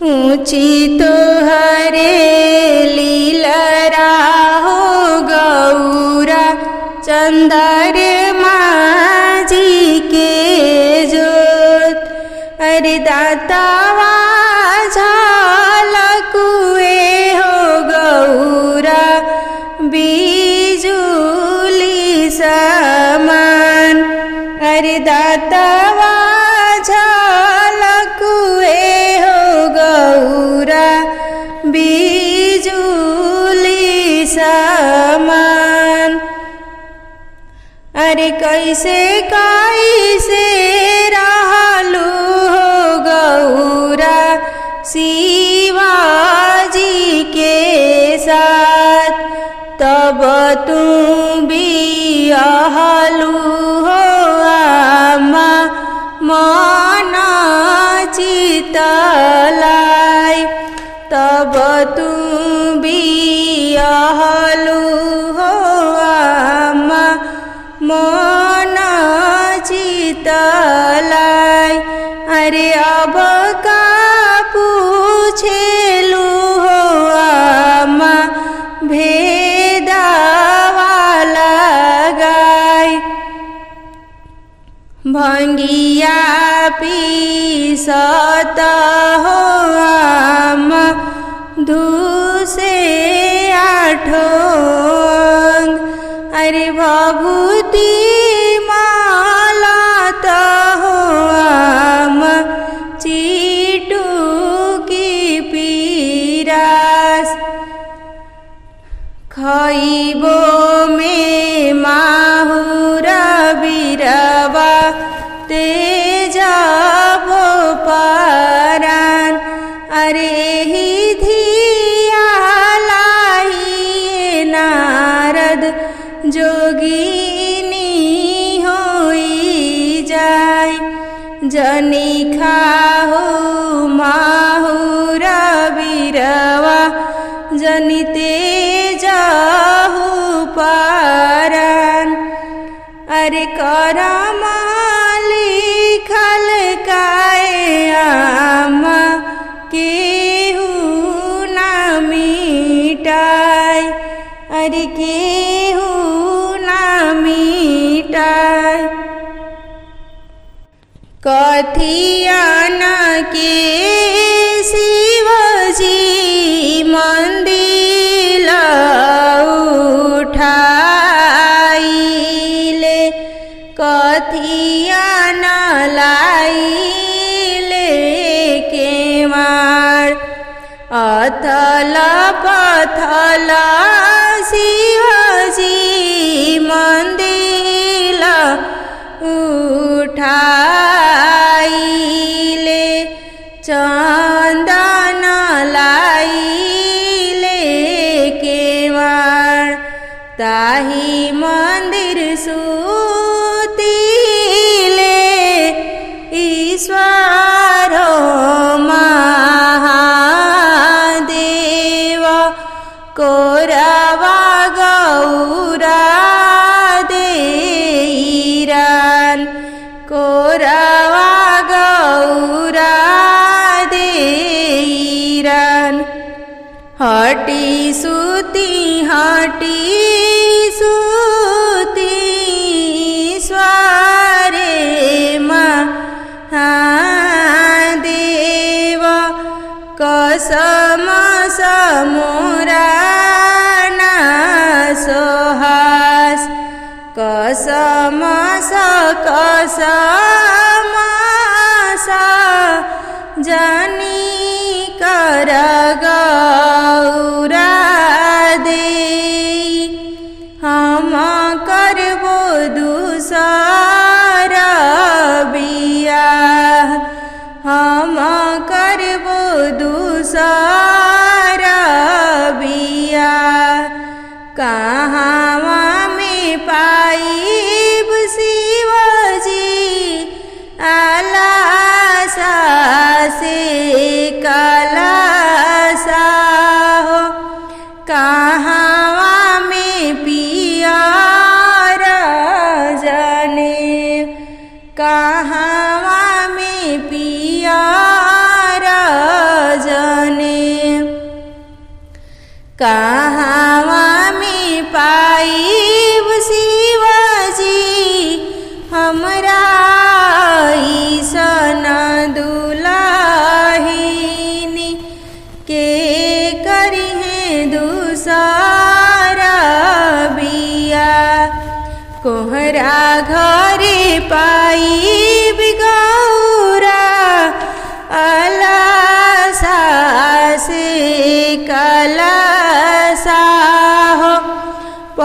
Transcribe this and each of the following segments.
ऊँची तोहरे लीलरा हो गौरा चंद्रमा जी के जोत। अरे दातावा झलकुए हो गौरा बिजुली समान। अरे दातावा झलकुए हो गौरा बिजुली समान। अरे कैसे कैसे रहलू हो गौरा शिवाजी के साथ, तब तू बिहलू हो आमा मन चितलाई। तब तू बिहलू हो आमा मन चितलाई। अरे अब का पूछेलू हो आमा भेदावा लगाई। भंगिया पीसत हो आमा धूसे आठों। अरे भभूति मालात हो आमा चिटुकी पीरास। खइबो में माहुर बिरवा तेजबो परान। अरे ही धिया लाई नारद जोगिनी होई जाय। जनी खाहु माहुर बिरवा जनी तेजहु परान। अरे करम लिखल काए आमा केहू ना मिटाय। अरे केहू ना मिटाय। कथियन के शिवजी मंदिर उठाइले। कथियन लाइले केवाड़। अथल पथल शिवजी मंदिर उठाइले। चंदन लाइले केवाड़। ताही मंदिर सुतिले ईश्वर महादेव। कोरवा गौरा देईरान। कोरवा गौरा देईरान। हटी सुती हटी सुती स्वारे महादेव। कसम समोरा ना सोहास। कसम कसम जानी कर गौरा देई। हम करबो दूसर बियाह। हम करबो दूसर बियाह। कहाँवा में पाइब शिवजी आलासा से कलासा हो। कहाँवा में पियर जाने। कहाँवा में पियर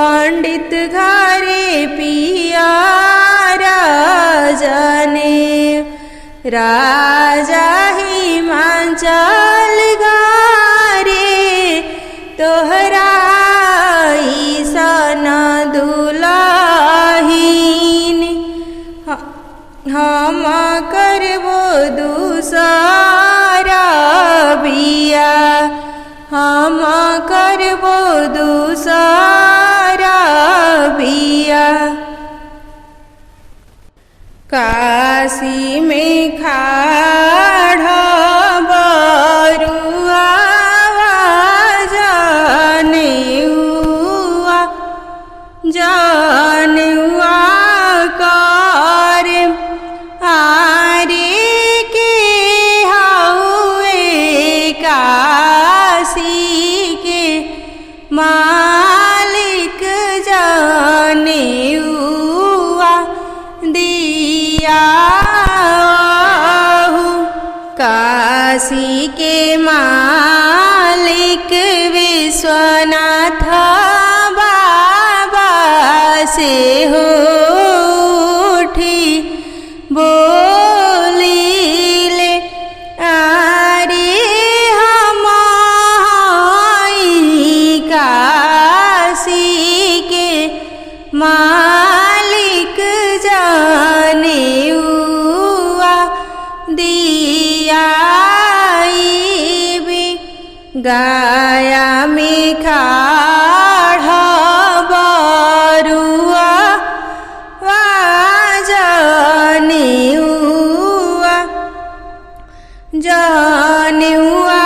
पंडित घरे पिया राजने राजा हिमाचल घरे तोहरा सन दुलहीन हम करबो दूसरा बिया हम करबो दूसरा बिया। काशी में खाड़ा बरुआ जानुआ कर आरे के हउए काशी के मालिक जानेउआ दिया काशी के मालिक विश्वनाथ से हो उठी बोलीले आरे हम काशी के मालिक जानेउआ दिया गाया में खाड़ा बरुआ जानुआ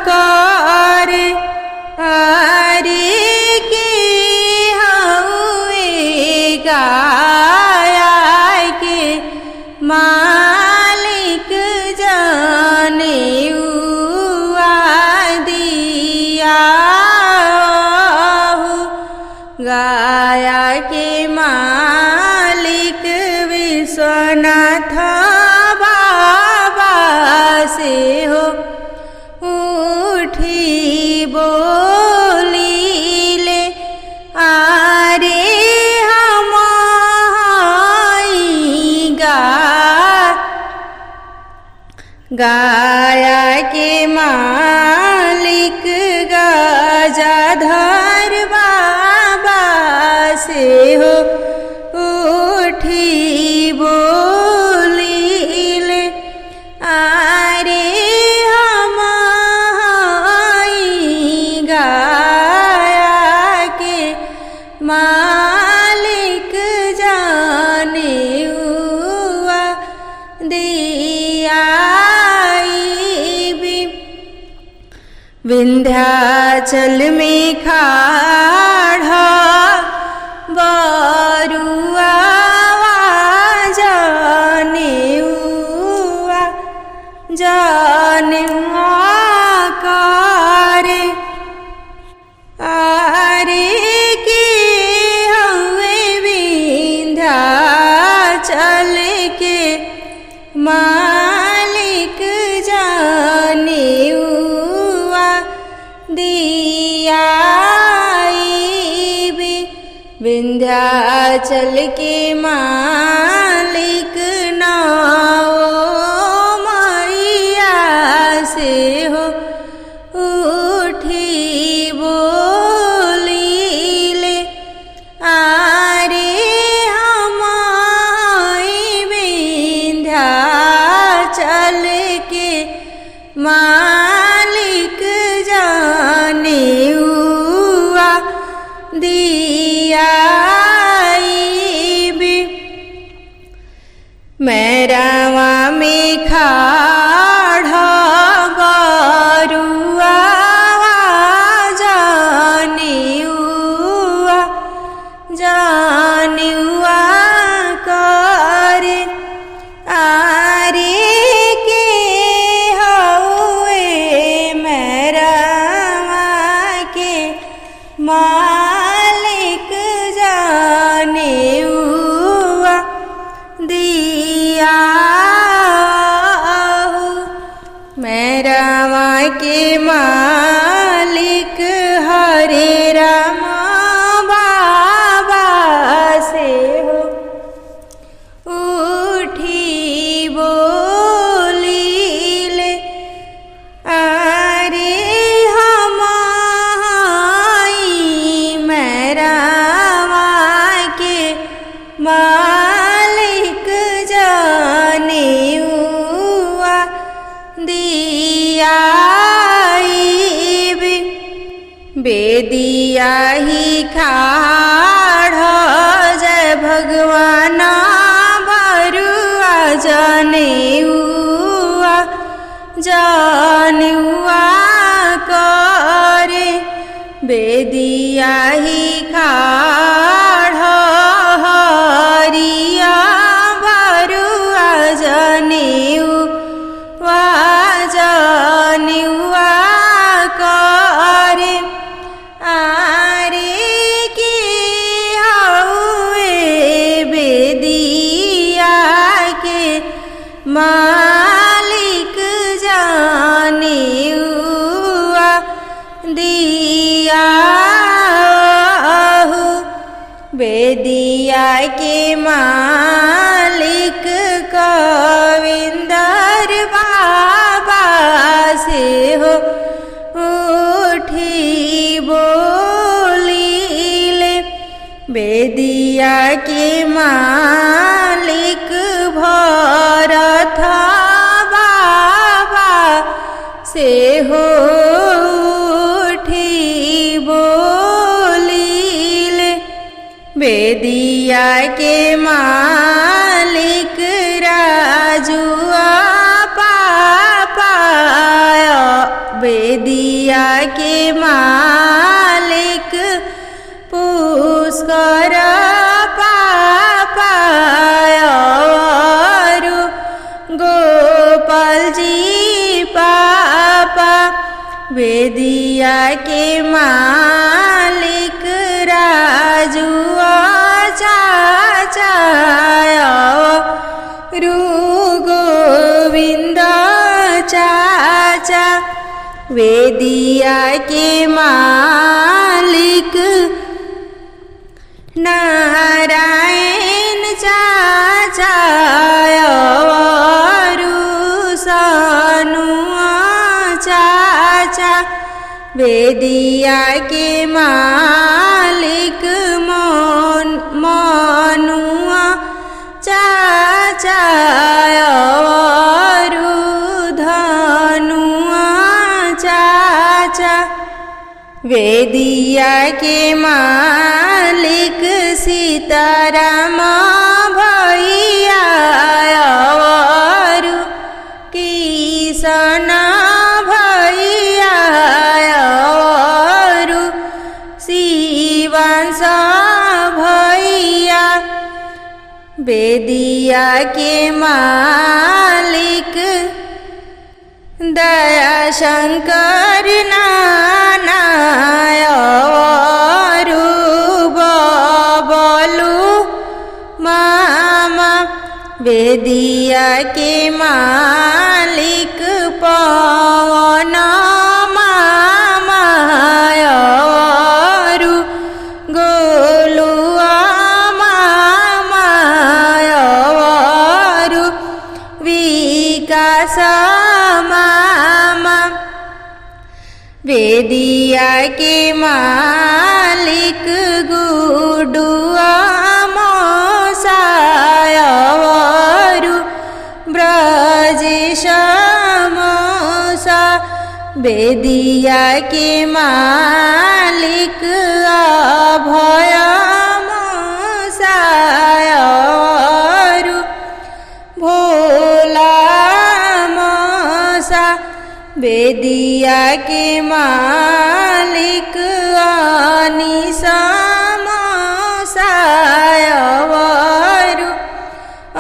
कर आरे के हउए गाया के मालिक जानेउआ दिया गाया के मालिक विश्वनाथ से हो उठी बोलीले आरे हम गाया के मालिक गजाधर बाबा से हो उठी बोलीले आरे हम गाया के मालिक जानेउआ दिया विंध्याचल में खाड़ा बरुआ जानुआ कर आरे के हउए विंध्याचल के मालिक जानेउआ दिया विंध्याचल के मालिक नाओ से हो उठी बोलीले आरे हम विंध्याचल के मालिक जानेउआ दिया मैरावा में खाड़ा बरुआ जानुआ कर आरे के हउए मैरावा के मालिक जानेउआ दिया मैरावा के मालिक हरे राम दियाइबे बेदिया ही खाड़ जय भगवान बरुआ जनेउआ जनेउआ करे बेदिया ही खाड़ हरिया बरुआ जनेउआ जनेउआ करे आरे की हउए बेदिया के मालिक जनेउआ दियाहु बेदिया के मालिक कविंदर बाबा से हो उठी बोलीले बेदिया के मालिक भरत बाबा से हो उठी बोलीले बेदिया के मालिक राजुआ पापाय बेदिया के मालिक पुष्कर पापाय गोपाल जी पापा बेदिया के मालिक राजुआ चाचाय गोविंद चाचा बेदिया के मालिक नारायण चाचा सनुआ चाचा बेदिया के मालिक मनुआ चाचा धनुआ चाचा बेदिया के मालिक सीताराम भैया किशन भैया शिवांश भैया बेदिया के मालिक दया शंकर नानाय बबलू मामा बेदिया के मालिक पवन मामाय गोलुआ मामाय विकास मामा बेदिया के मालिक गुडुआ मोसाय ब्रजेश मोसा बेदिया के मालिक अभय मोसाय भोला मोसा बेदिया के मालिक अनिसा मोसाय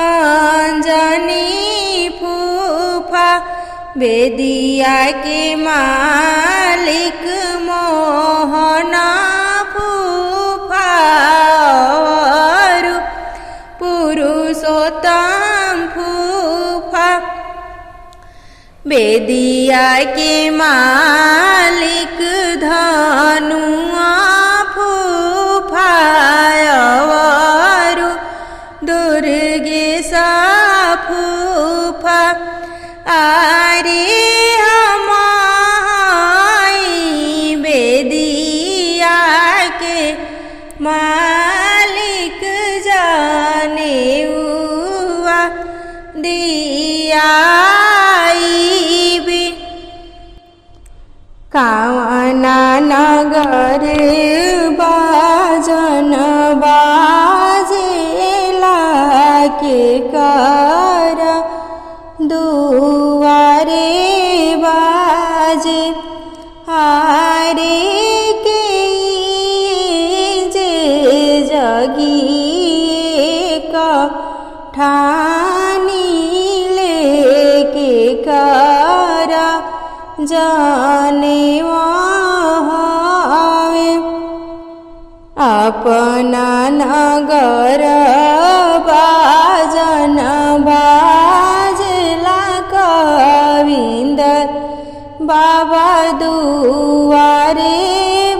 अंजनी फूफा बेदिया के मालिक मोहन फूफा पुरुषोत्तम फूफा बेदिया के मालिक धनुआ फूफा दुर्गेश फूफा आरे हमाई बेदिया के मालिक जाने हुआ दिया कावना नगर बाजन बाजेला के कर दुआरे बाजे हारे के जे जगी का ठानी लेके कर जाने वहावे अपना नगर बाजन बाजला कविंदर बाबा दुआरे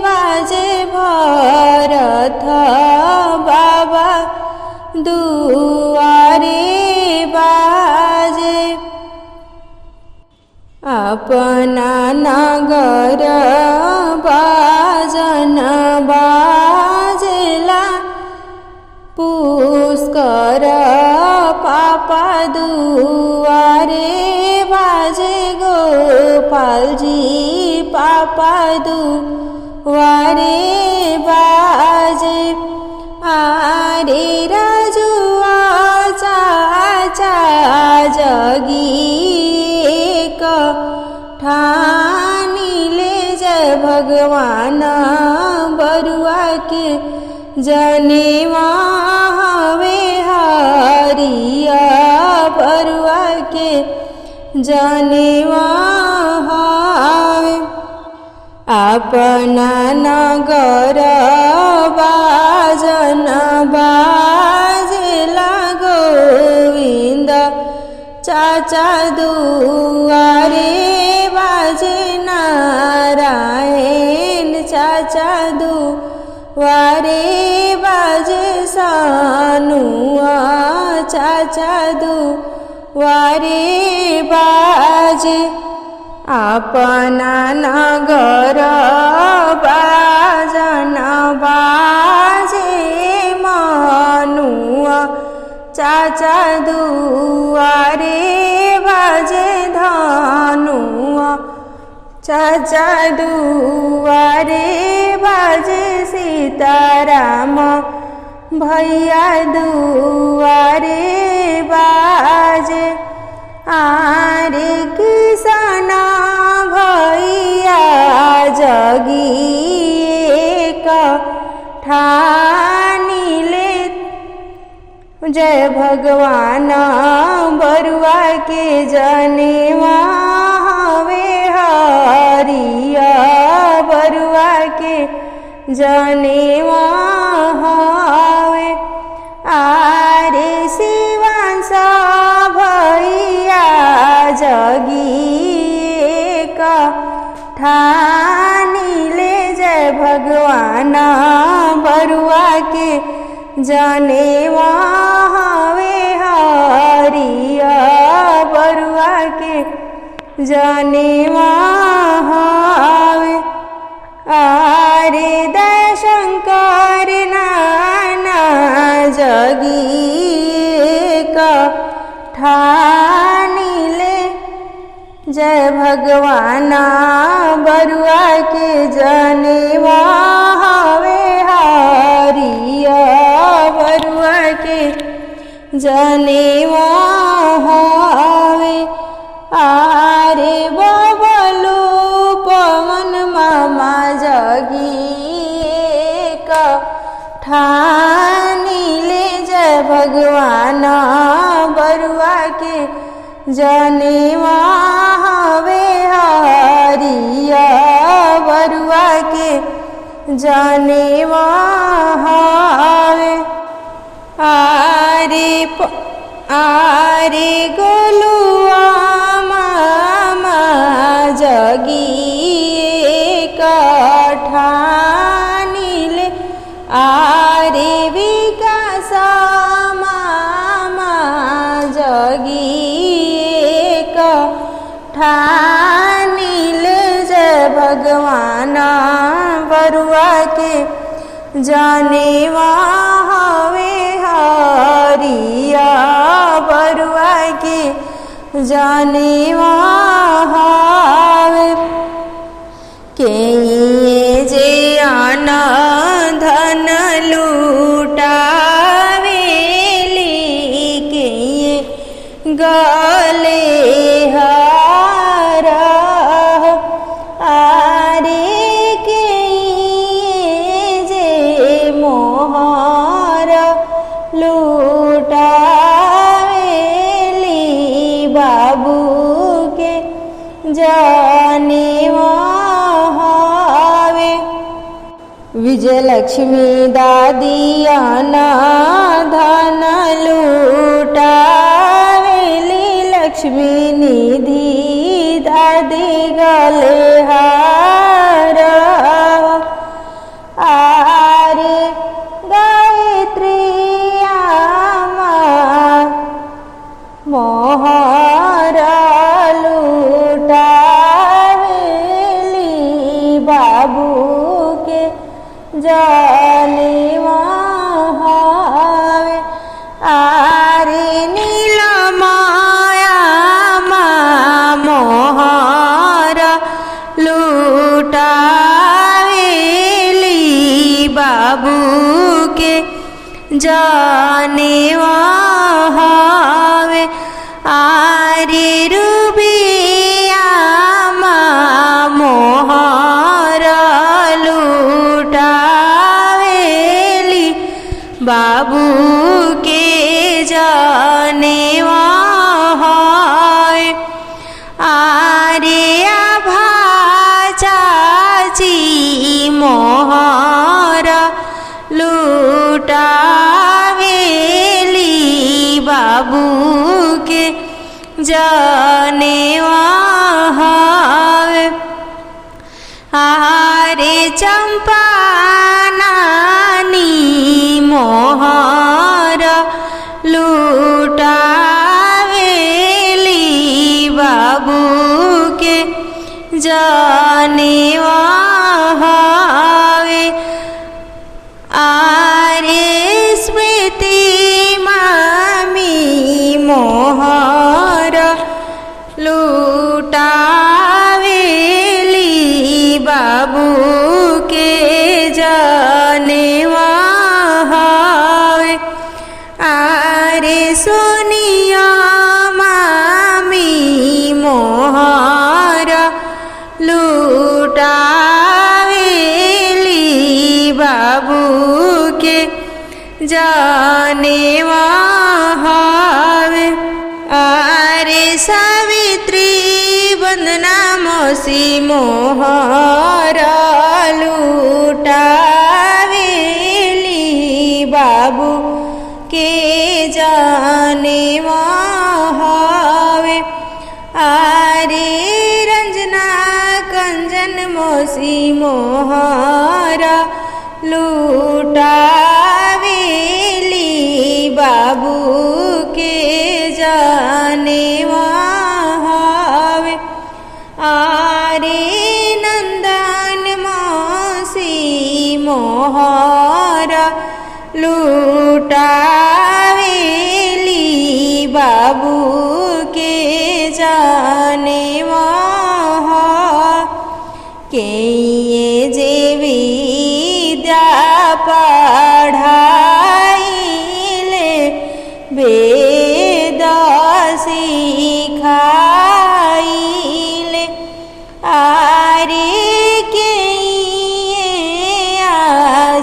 बाजे भरत बाबा दुआरे बाजे अपना नगर बाजन बाजला पुष्कर पापा दुआरे बाजे गोपाल जी पापा दुआरे बाजे आरे राजुआ चाचा जगी ठानी ले जय भगवान बरुआ के जनेवा हवे हरिया बरुआ के जनेवा हवे अपना नगर बाजन बाजला गोविंद चाचा दुआरे बाजे नारायण चाचा दुआरे बाजे सानुआ चाचा दुआरे बाजे अपना नगर बाजन बाजे मनुआ चाचा दुआरे बाजे धनुआ चाचा दुआरे बाजे सीताराम भैया दुआरे बाजे आरे किसान भैया जगी ठानी ले जय भगवान बरुआ के जनेवा हवे हरिया बरुआ के जनेवा हवे आरे शिवांश भैया जगी ठानी ले जय भगवान बरुआ के जनेवा हवे हरिया बरुआ के जनेवा हवे आरे दशंकर नाना जगी ठानी ले जय भगवान बरुआ के जनेवा हवे हरिया बरुआ के जनेवा हवे आरे बबलू पवन मामा जगी ठानी ले जय भगवान बरुआ के जनेवा हवे हरिया बरुआ के जनेवा हवे आरे गोलुआ मामा जगी ठानी ले आरे विकास मामा जगी ठानी ले जय भगवान बरुआ के जनेवा हवे हरिया बरुआ के जनेवा हवे जाने वहावे। विजयलक्ष्मी दादियाना धन लूटावेली, लक्ष्मी निधि दादी गले हार। आरे गायत्री आमा मोहर लूटावेली, बाबू के जाने वहावे। आरे नीलमाया मोहर लूटावेली, बाबू के जाने वहावे। आरे रूबिया मोहर लूटावेली, बाबू के जाने वहावे। आरे आभा चाची मोहर लूटावेली, बाबू के जाने वहावे। आरे चंपा नानी मोहर लूटावेली, बाबू के जाने वहावे। आरे स्मृति मामी मोहर लूटावेली, बाबू के जाने वहावे। आरे सोनिया मामी मोहर लूटावेली, बाबू के जाने वहावे। आरे सावित्री वंदना मौसी मोहर लूटावेली, बाबू के जाने वहावे। आरे रंजना कंजन मौसी मोहर लूटावेली, बाबू के जाने वहावे। आरे नंदन मौसी मोहर लूटावेली, बाबू के जाने वहा। के ये जे विद्या पढ़ाइले, वेद सिखाइले। आरे के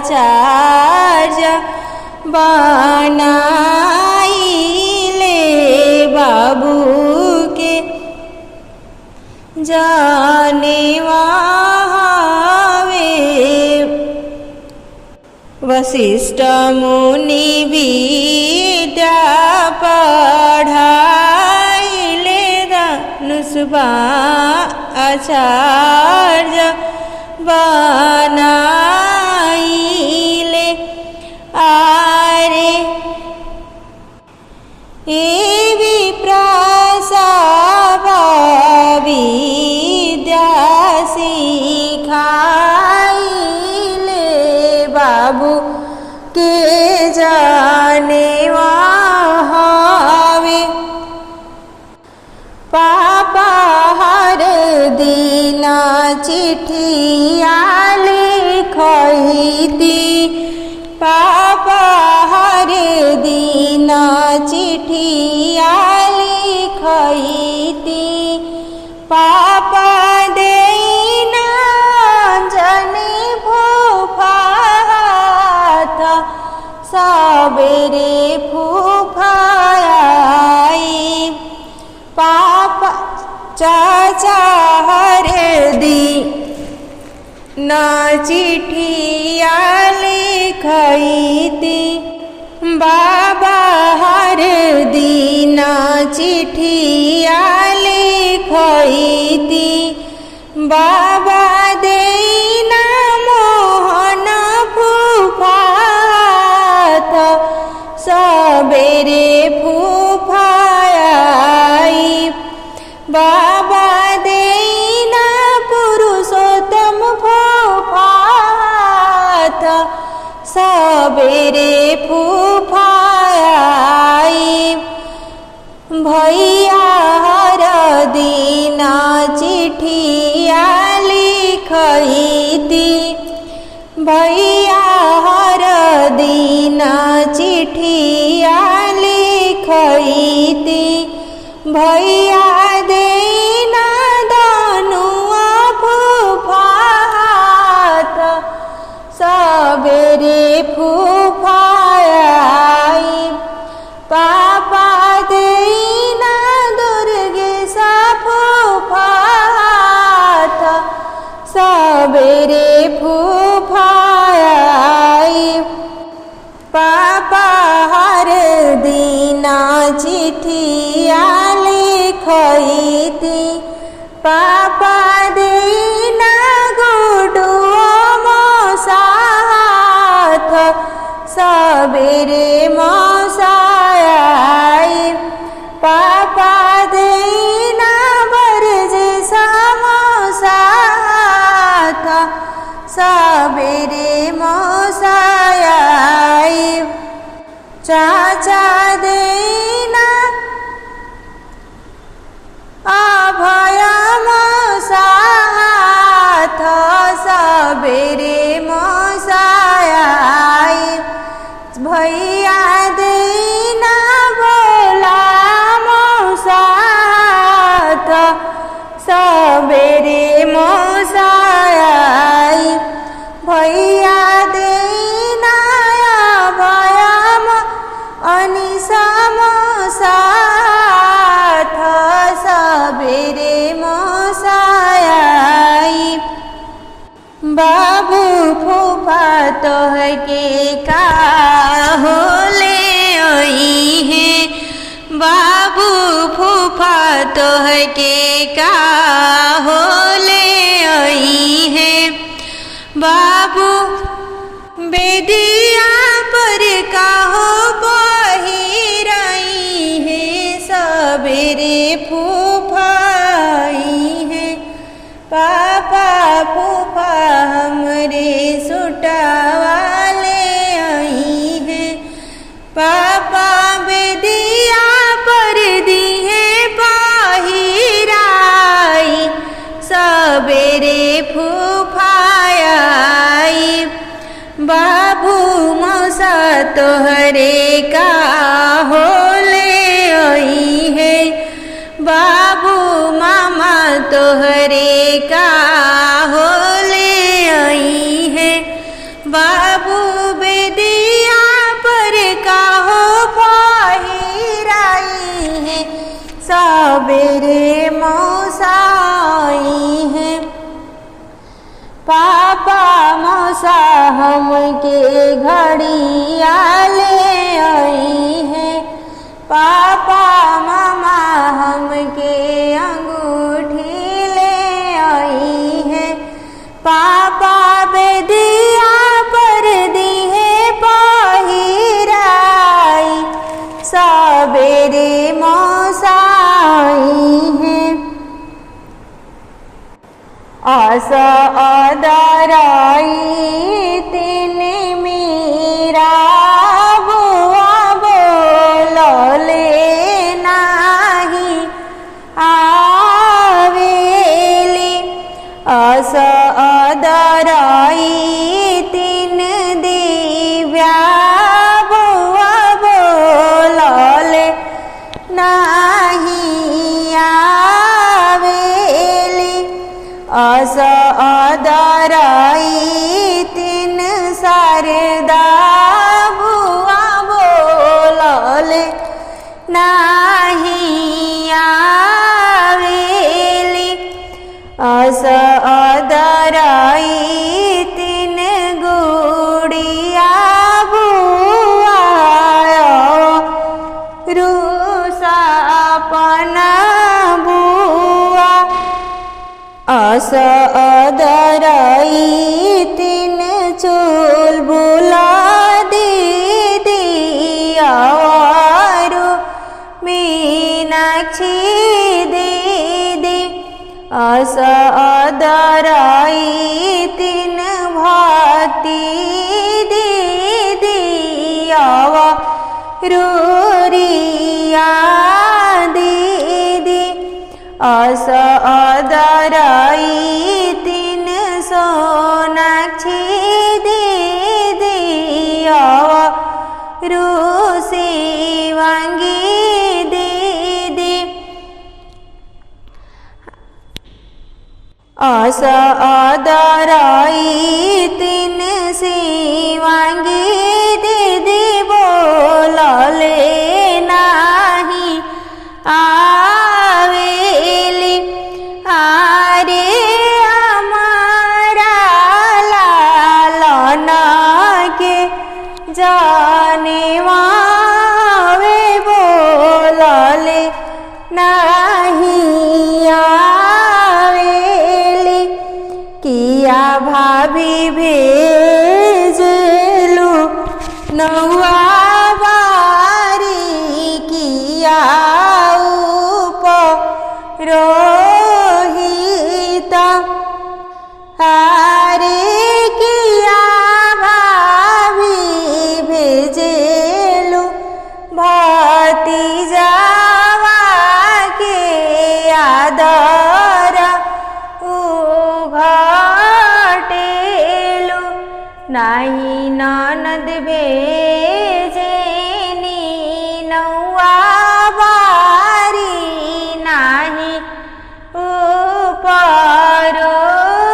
आचार्य बनाइले, बाबू के जाने वहावे। वशिष्ठ मुनि विद्या पढ़ाइले, धनुष्बा आचार्य बनाइले। आरे विप्रासवा विद्या सिखाइले, बाबू के जाने वहावे। पापा हर दिन चिट्ठिया लिखती, पापा हर दिन चिट्ठिया लिखती। पापा देना जनी फूफात, सबेरे फूफाई। पापा चाचा चिठिया लिखैती बाबा हर दिन चिठिया लिखैती बाबा देना मोहन फूफात सबेरे फूफाई बाबा देना पुरुषोत्तम फूफात सबेरे फूफाई भैया हर दिन चिठिया लिखैती भैया हर दिन चिठिया लिखैती भैया देना दनुआ फूफात सबेरे फूफाई पापा देना दुर्गेश फूफात सबेरे फूफाई पापा हर दिन चिठिया लिखैती पापा देना गुडुआ मौसाथ सबेरे मौसाई पापा देना बरजेश मौसाथ सबेरे मौसाई चाचा देना अभय मौसाथ सबेरे मौसाई भैया देना बोला मौसाथ सबेरे मौसाई भैया देना अभय अनिशा मौसाथ सबेरे मौसाई बाबू फूफा तोहके का होले आई है बाबू फूफा तोहके का होले आई है बाबू बेदिया पर का हो बहिराई है सबेरे फूफाई है पापा फूफा हमरे सुटावाले आई है पापा बेदिया पर दी है बहिराई सबेरे फूफाई बाबू मौसा तोहरे का होले आई है बाबू मामा तोहरे का होले आई है बाबू बेदिया पर का हो बहिराई है सबेरे मौसाई है पापा मौसा हमके घड़िया ले आई है पापा मामा हमके अंगूठी ले आई है पापा बेदिया पर दी है बहिराई सबेरे मौसाई है आशा अदराई तीन मीरा बुआ बोलले नाही आवेली आशा अदराई तीन दिव्या बुआ बोलले नाही आवेली आस अदराई तीन शारदा बुआ बोलले नाही आवेली आस अदराई असदराई तीन चूल बुला दीदी आवारू मीनाक्षी दीदी असदराई तीन भाती दीदी आवारू रिया दीदी असदराई तीन सोनाक्षी दीदी आवारू शिवांगी दीदी असदराई तीन शिवांगी दीदी बोलले नाही आवेली आरे हमारा लालना के जाने वावे बोलले नहीं आवेली किया भाभी भेजलू नौआ बारी किया रोहिता हारे किया भाभी भेजेलू भतीजावा के आदर उघटेलू नाही ननद भेजेनी नौआ बारी नाही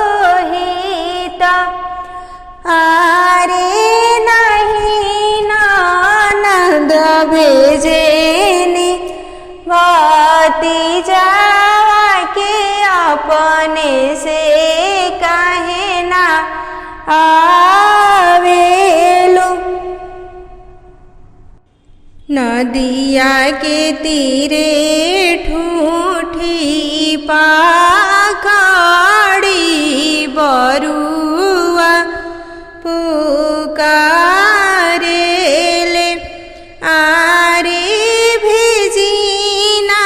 उपरोहित आरे नहीं ननद भेजेनी भतीजावा के अपने से काहे ना आवेलू नदिया के तीरे ठूठी पाखाड़ी बरुआ पुकारेले आरे भेजीना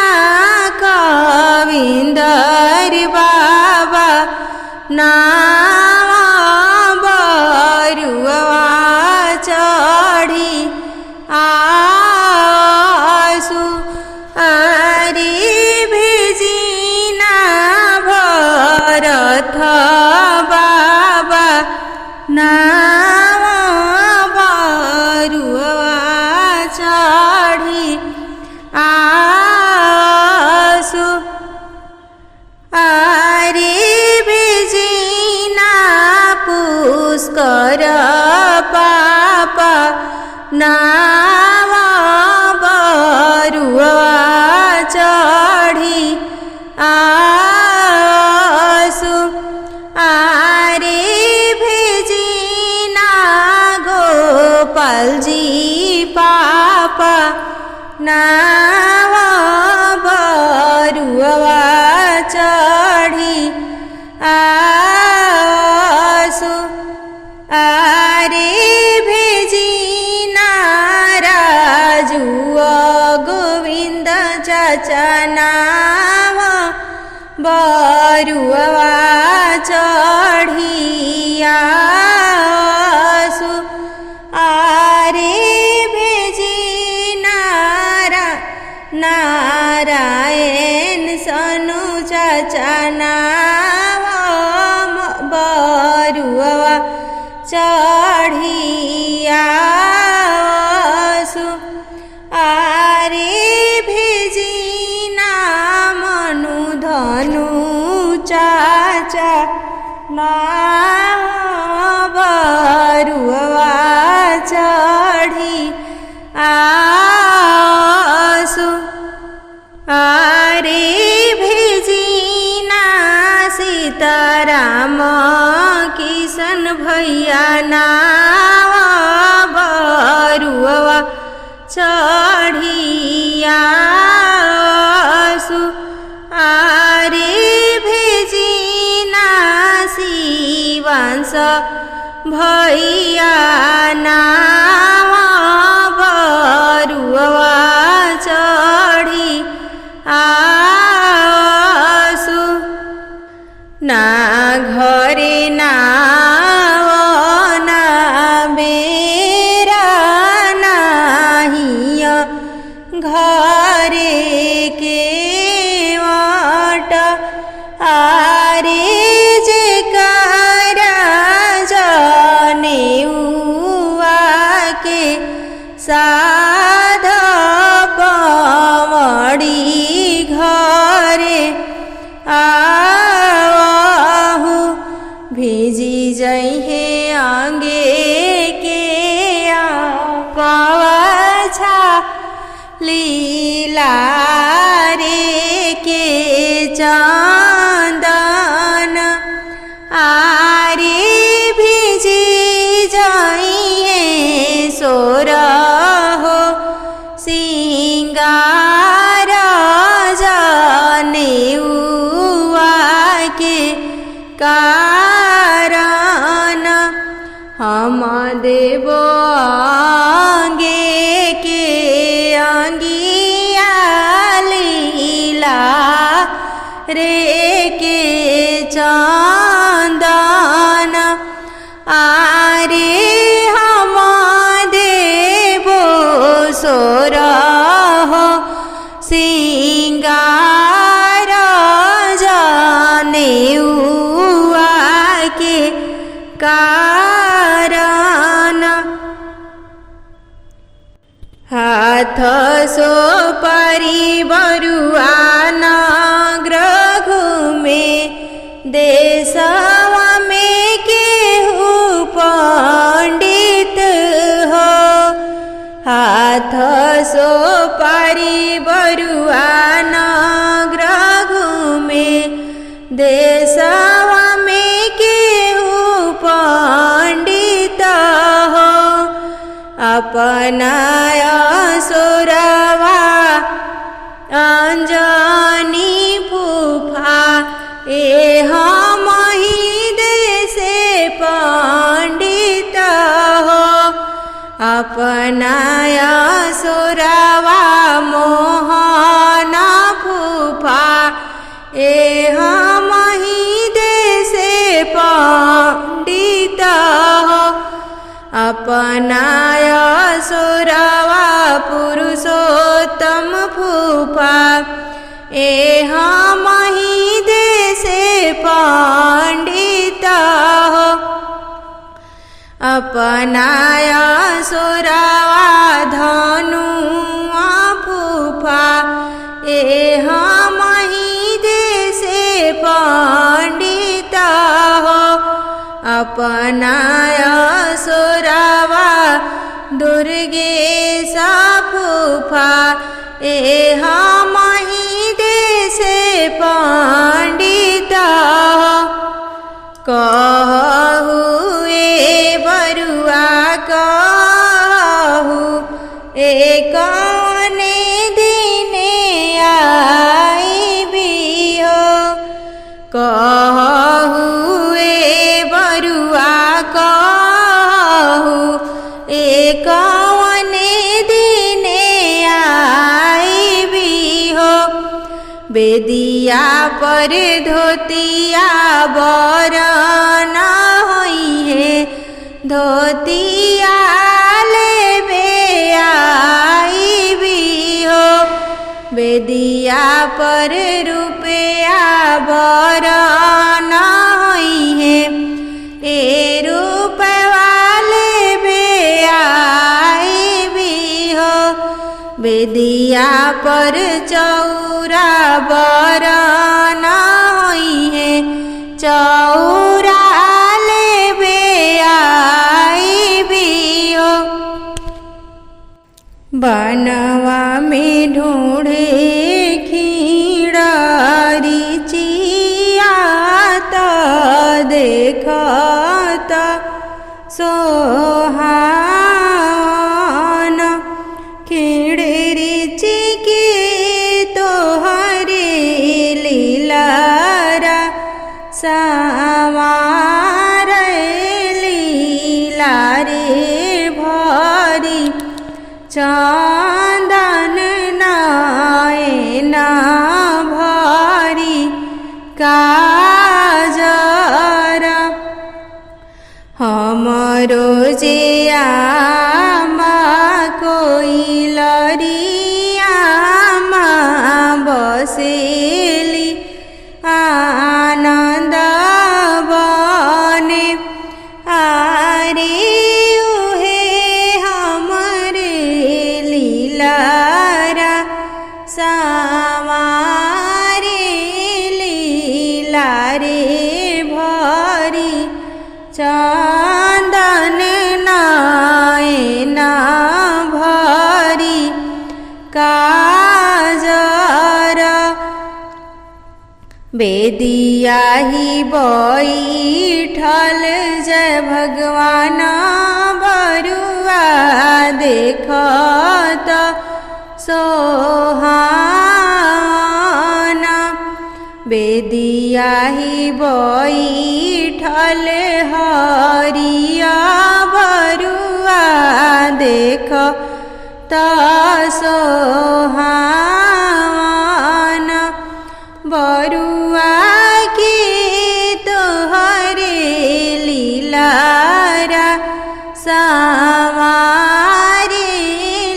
कविंदर बाबा नावा बरुआ चढ़ी आसु आरे भेजीना भरत बाबा नावा बरुआ चढ़ी आसु आरे भेजीना पुष्कर पापा नावा बरुआ चढ़ी आसु आरे भेजीना गोपाल जी पापा नावा बरुआ चढ़ी आसु आरे भेजीना राजू गोविंद चाचा नावा बरुआ चढ़ी आसु आरे भेजीना नारायण सनु चाचा नावा बरुआ चढ़ी आसु आरे भेजीना मनु धनु चाचा नावा बरुआ चढ़ी आसु आरे भेजीना सीताराम किशन भैया नावा बरुआ चढ़ी आसु आरे भेजीना भैया नावा बरुआ चढ़ी आसु ना घरे नाव ना बेरा नाहिय घरे के वाट आरे जे करा जनेउआ के साध पमड़ी घरे आवहु भिजी जइहे आंगे के कवछा लीला रे के चंदन आरे भिजी जइहे सोरहो सिंगार जनेउआ के कारण हम देबो आंगे के अंगिया लीला रे के चंदन आरे हम देबो सोरहो सिंगार जनेउआ के कारण हाथ सो परिबरुआ नग्र घुमे देशवा में केहू पंडित हो हाथ सो परिबरुआ नग्र घुमे देशवा में केहू पंडित हो अपनाय सुरवा अंजनी फूफा हम ही देशे पंडित हो अपनाय सुरवा मोहन फूफा हम ही देशे पंडित हो अपनाय सुरवा पुरुषोत्तम फूफा हम ही देशे पंडित हो अपनाय सुरवा धनुआ फूफा हम ही देशे पंडित हो अपनाय सुरवा दुर्गेश फूफा हम ही देशे पंडित हो कहु बरुआ कहु कौने दिने आइबी हो कहु बरुआ कहु कौने दिने आइबी हो बेदिया पर धोतिया बरन होइहे धोतिया लेबे आइबी हो बेदिया पर रुपया बरन होइहे ए रूपवा लेबे आइबी हो बेदिया पर चौरा बरन होइहे चौरा लेबे आइबी हो बनवा में ढूंढे खीड़ारी चिया त देखत सोहान खीड़ेरी चिके तोहरे लीलारा सवारे चंदन नयना भरी काजर हमरो जे आमा कोइलरियामा बसेली आनंद बने आरे उहे हमरे लीलारा सामारे लीला रे भरी चंदन नयना भरी काजर बेदिया ही बैठल जय भगवान बरुआ देखत सोहाना बेदिया ही बैठल हरिया बरुआ देखत सोहाना बरुआ के तोहरे लीलारा सामारे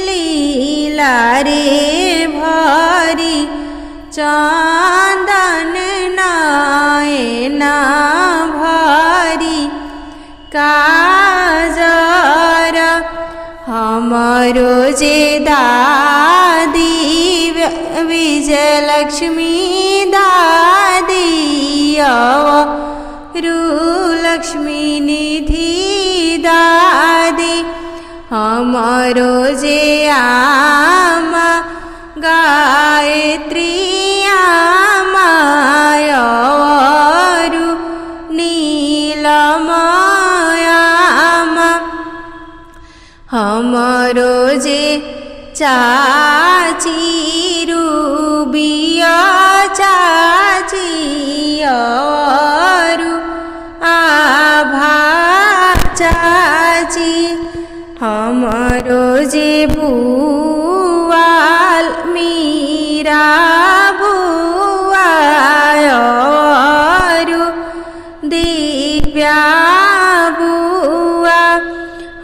लीला रे भरी चंदन नयना भरी काजर हमरो जे दादी विजयलक्ष्मी दादी लक्ष्मी निधि दादी हमरो जे आमा गायत्री आमा नीलमयामा हमरो जे चाची रूबिया चाची आभा चाची हमरो जे बुआल मीरा बुआ दिव्या बुआ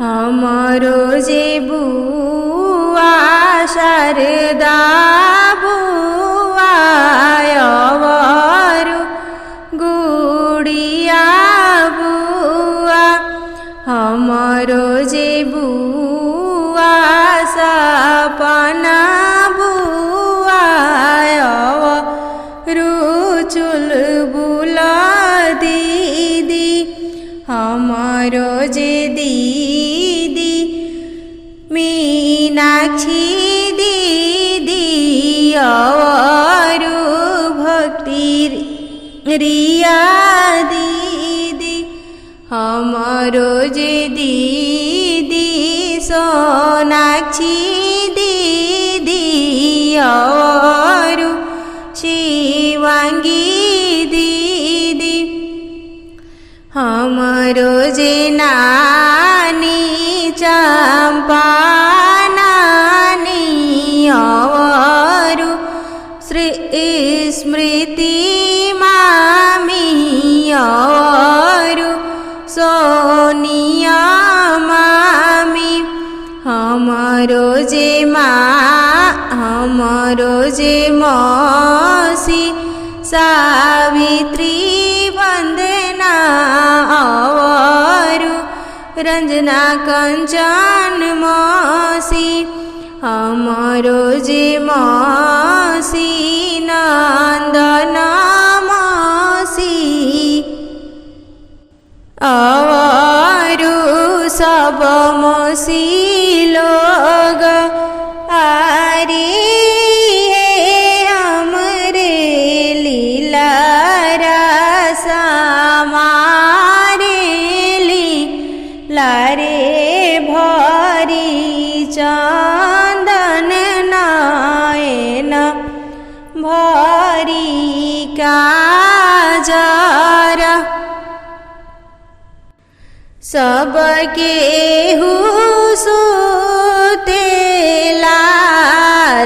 हमरो जे बुआ शारदा बुआ गुड़िया बुआ हमरो जे बुआ सपना बुआ रुचुल बुला दीदी हमरो जे दीदी मीनाक्षी दीदी भक्ति रिया दीदी हमरो जे दीदी सोनाक्षी दीदी शिवांगी दीदी हमरो जे नानी चंपा नानी श्री स्मृति मामी सोनिया मामी हमरो जे मौसी सावित्री वंदना रंजना कंचन मौसी हमरो जे मौसी नंदना मौसी सब मौसी लोग आरे हमरे लीला रसा मारे लीला रे भरी चंदन नयन भरी काजर सबके हुसूते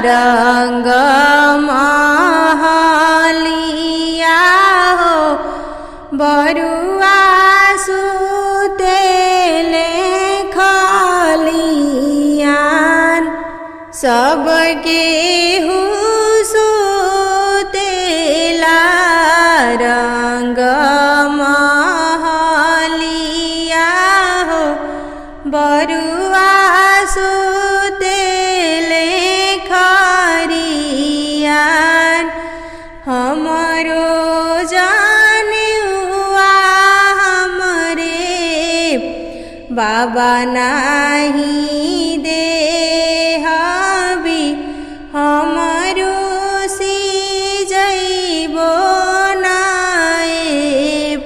रंग महलिया हो बरुआ सुतेले खलियान सबके सुतेला रंग महलिया हो बरुआ सुतेले खरियान हमरो जानुआ हमरे बाबा नाही देहबी हमरो सी जइबो नाए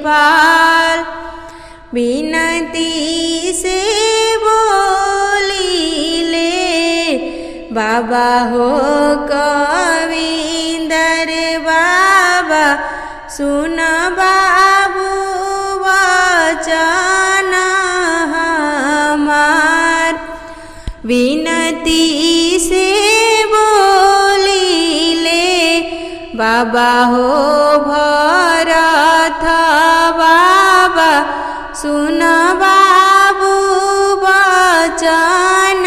पाल बिनती से बोलिले बाबा हो कविंदर बाबा सुन बाबू वचन हमार विनती से बोलिले बाबा हो भरत बाबा सुन बाबू वचन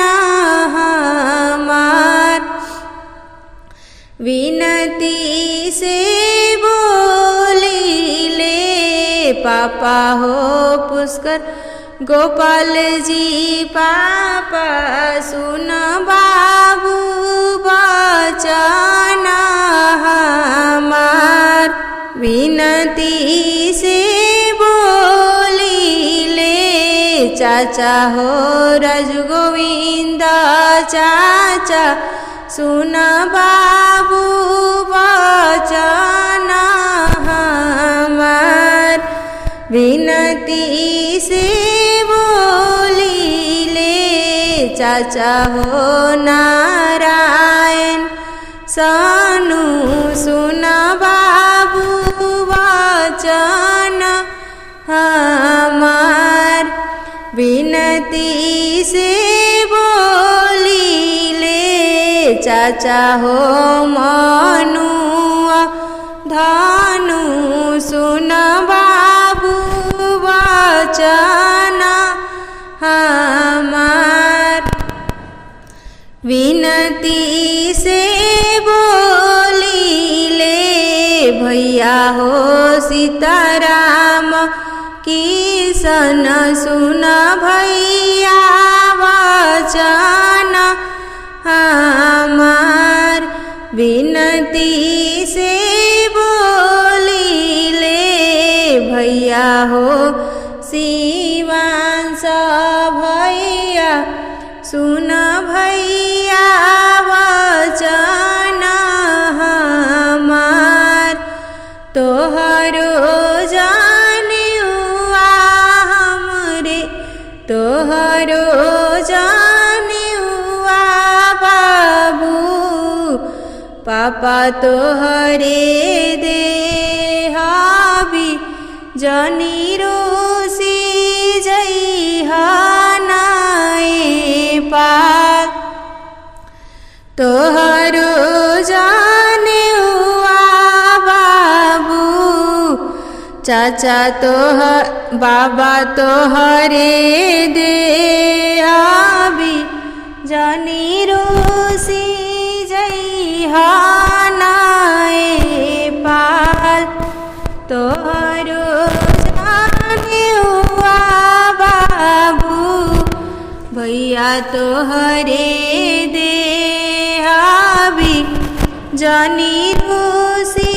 हमार विनती से बोलिले पापा हो पुष्कर गोपाल जी पापा सुन बाबू वचन हमार विनती से बोलिले चाचा हो रजगोविंद चाचा सुन बाबू वचन हमार विनती से बोलिले चाचा हो नारायण सानु सुन बाबू वचन हमार विनती से बोलिले चाचा हो मनुआ धनु सुन बाबू वचन हमार विनती से बोलिले भैया हो सीताराम किशन सुन भैया वचन हमार विनती से बोलिले भैया हो शिवांश भैया सुन भैया वचन हमार तोहरो जानुआ हमरे तोहरो जानुआ बाबू पापा तोहरे देहबी जनी रोसी जइहा नाए पाल तोहरो जानुआ बाबू चाचा बाबा तोहरे देहबी जनी रोसी जइहा नाए पाल तोहरो जानुआ बाबू भैया तोहरे देहबी जनी रोसी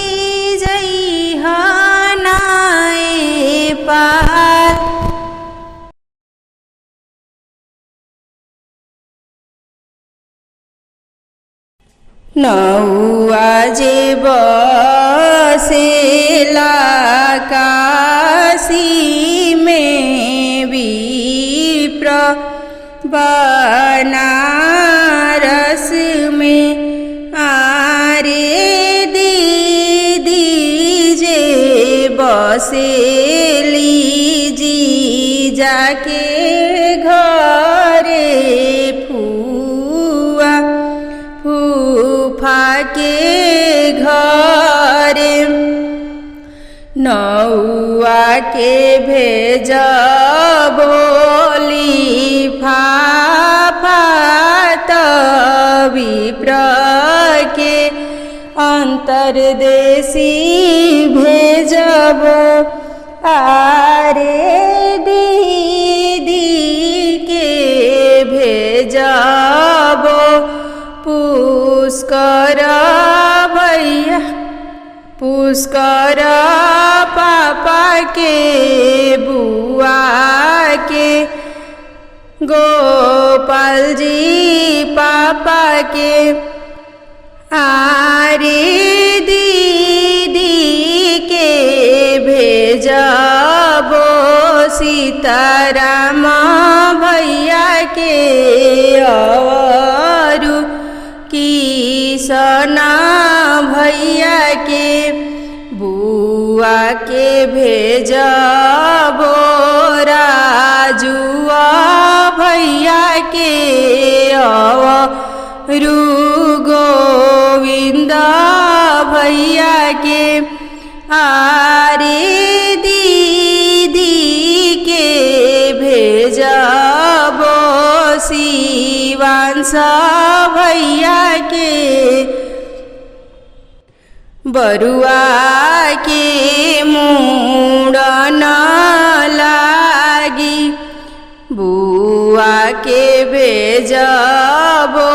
जइहा नाए पाल नौआ जे बसेला काशी में विप्र बनारस में आरे दीदी जे बसेली जी जाके घरे फुआ घरे नौआ के भेज बोली फाफा विप्र के अंतरदेशी भेजबो आरे दीदी के भेजबो पुष्कर भैया पुष्कर पापा के बुआ के गोपाल जी पापा के आरे दीदी के भेजबो सीताराम भैया के औरू किसना भैया के बुआ के भेजबो राजुआ भैया के औरू गोविंद भैया के आरे दीदी के भेजबो शिवांश भैया के बरुआ के मुंडन लागी बुआ के भेजबो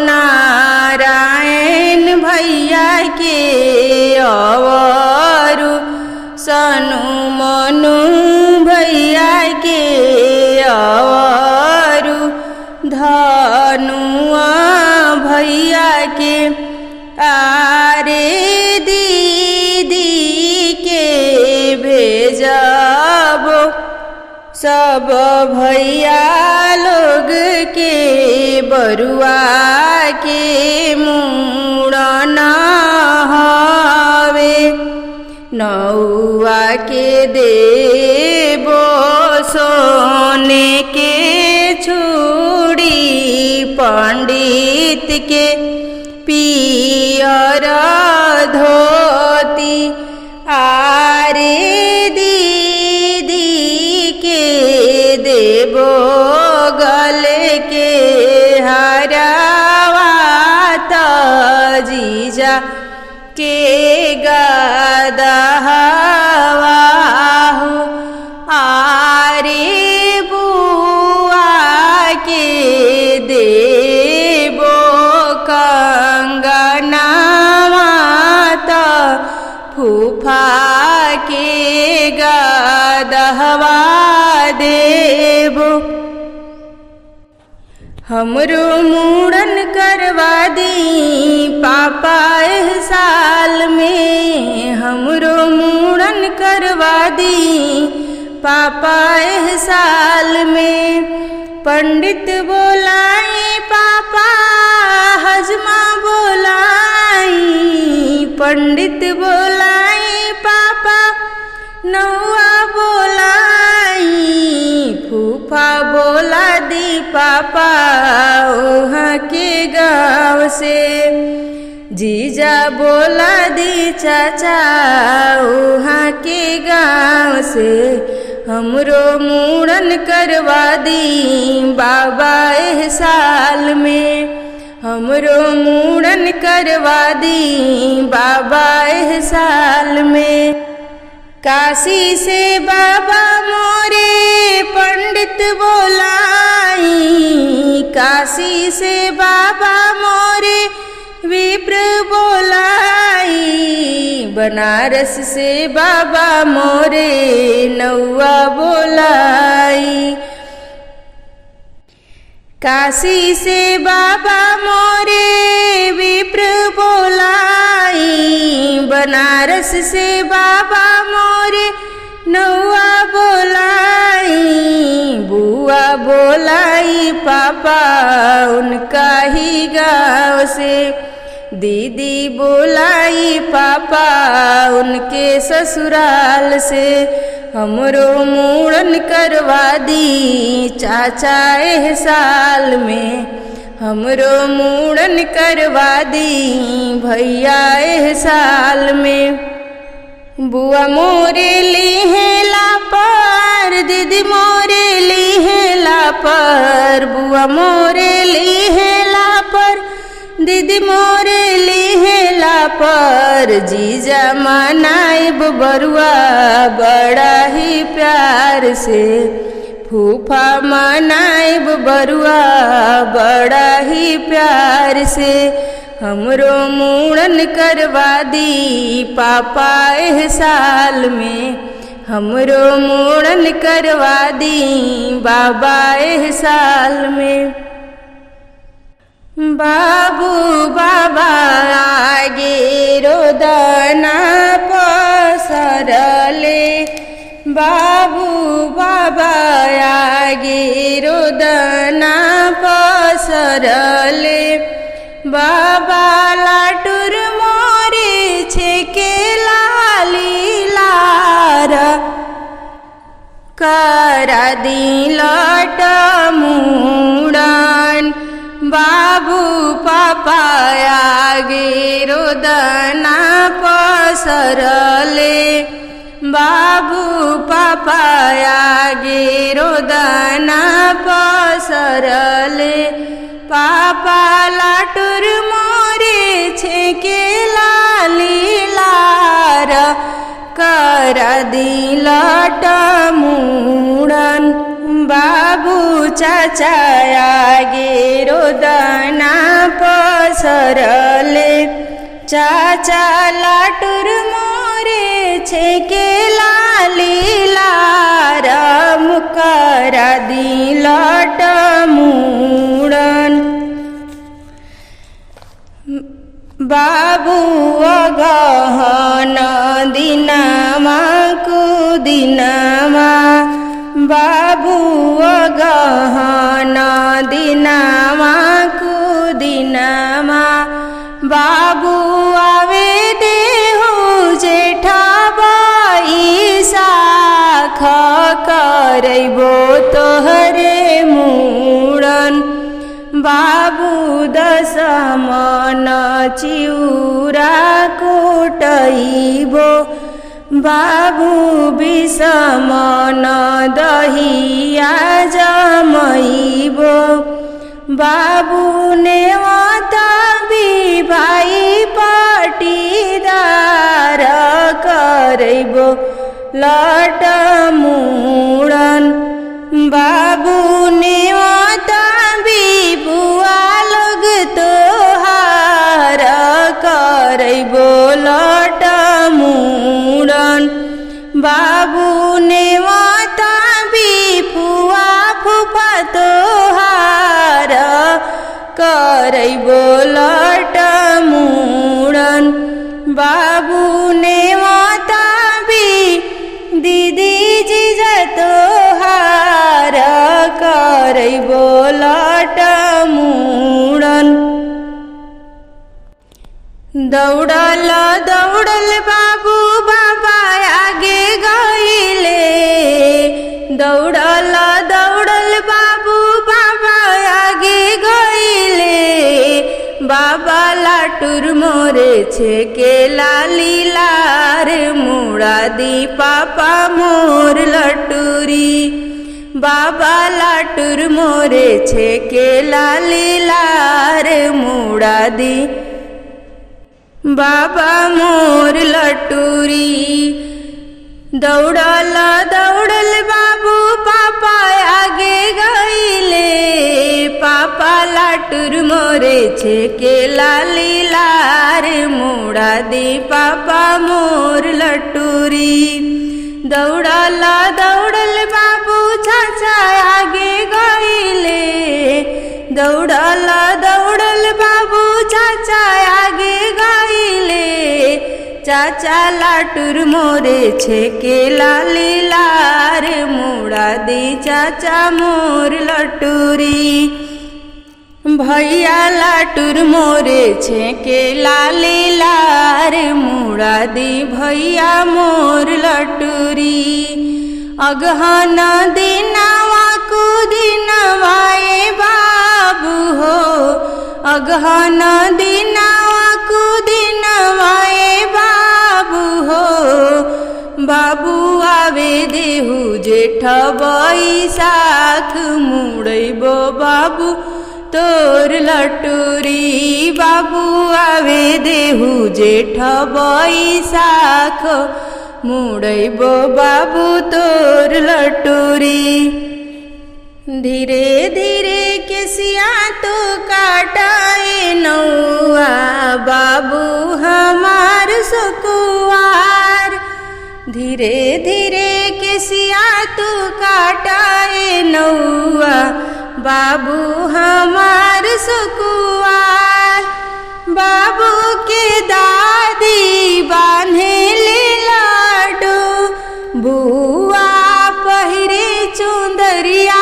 नारायण भैया के औरू सनु मनु भैया के औरू धनुआ भैया के आरे दीदी के भेजबो सब भैया लोग के बरुआ के मुंडन हवे नौआ के देबो सोने के चूड़ी पंडित के पियर धोती आरे दीदी के देबो गले के हरावा त जीजा के गदहवा हो आरे बुआ के देबो कंगनवा त फूफा के गदहवा देबो हमरो मुंडन करवा दी पापा एह साल में हमरो मुंडन करवा दी पापा एह साल में पंडित बोलाई पापा हजमा बोलाई पंडित बोलाई पापा नौआ बोलाई फूफा बोला दी पापा वहाँ के गाँव से जीजा बोला दी चाचा वहाँ के गाँव से हमरो मुंडन करवा दी बाबा एह साल में हमरो मुंडन करवा दी बाबा एह साल में काशी से बाबा मोरे पंडित बोलाई काशी से बाबा मोरे विप्र बोलाई बनारस से बाबा मोरे नौआ बोलाई काशी से बाबा मोरे विप्र बोलाई बनारस से बाबा मोरे नौआ बोलाई बुआ बोलाई पापा उनका ही गाँव से दीदी बोलाई पापा उनके ससुराल से हमरो मुंडन करवा दी चाचा एह साल में हमरो मुड़न करवा दी भैया एह साल में। बुआ मोरे लिहेला पर, दीदी मोरे लिहेला पर, बुआ मोरे लिहेला पर, दीदी मोरे लिहेला पर, जीजा मनाइब बरुआ बड़ा ही प्यार से, फूफा मनाइब बरुआ बड़ा ही प्यार से। हमरो मुड़न करवा दी पापा एह साल में, हमरो मुड़न करवा दी बाबा एह साल में। बाबू बाबा आगे रोदना पसरले, बाबू बाबा आगे रोदना पसरले, बाबा लाटुर मोरे छेके लाली लार, करा दी लट मुड़न, बाबू पापा आगे रोदना पसरले, बाबू पापा आगे रोदना पसरले, पापा लाटुर मोरे छेके लाली लार, करा दी लट मुड़न, बाबू चाचा आगे रोदना पसरले, चाचा लाटुर मोरे छेके लाली लार, करा दी लट मुड़न। बाबू अगहन दिनमा कुदिनमा, बाबू अगहन दिनमा कुदिनमा, बाबू आवे देहु जेठा बाई साख, करैबो तोहरे मुड़न, बाबू दशमन चिउरा कुटैबो, बाबू विषमन दहिया जमैबो, बाबू नेवता भाई पाटीदार, करैबो लट मुड़न, बाबू नेवता बुआ लोग तोहार, करैबो लट मुड़न, बाबू नेवता फुआ फूफा तोहार, करैबो लट मुड़न, बाबू नेवता दीदी जीजा तोहार, करैबो लट मुड़न। दौड़ल दौड़ल बाबू बाबा आगे गईले, दौड़ल दौड़ल बाबू बाबा आगे गईले, बाबा लाटुर मोरे छेके लाली लार, मुड़ा दी पापा मोर लटूरी, बाबा लाटुर मोरे छेके लाली लार, मुड़ा दी बाबा मोर लटूरी। दौड़ल दौड़ल बाबू पापा आगे गईले, पापा लाटुर मोरे छेके लाली लार, मुड़ा दी पापा मोर लटूरी। दौड़ल दौड़ल बाबू चाचा आगे गईले, दौड़ल दौड़ल बाबू चाचा आगे गईले, चाचा लाटुर मोरे छेके लाली लार, मुड़ा दी चाचा मोर लटूरी। भैया लाटुर मोरे छेके लाली लार, मुड़ा दी भैया मोर लटूरी। अगहन दिनवा कुदिनवा ए बाबू हो, अगहन दिनवा कुदिनवा ए बाबू हो बाबू आवे देहु जेठ बैसाख मुड़ैबो बाबू तोर लटुरी बाबू आवे देहु जेठ बैसाख मुड़ैबो बाबू तोर लटुरी। धीरे धीरे केसिया तो काटाए नौआ बाबू हमार सुकुवार। धीरे धीरे केसिया तो काटाए नौआ बाबू हमार सुकुवार। बाबू के दादी बान्हे ले लाडो बुआ पहिरे चुंदरिया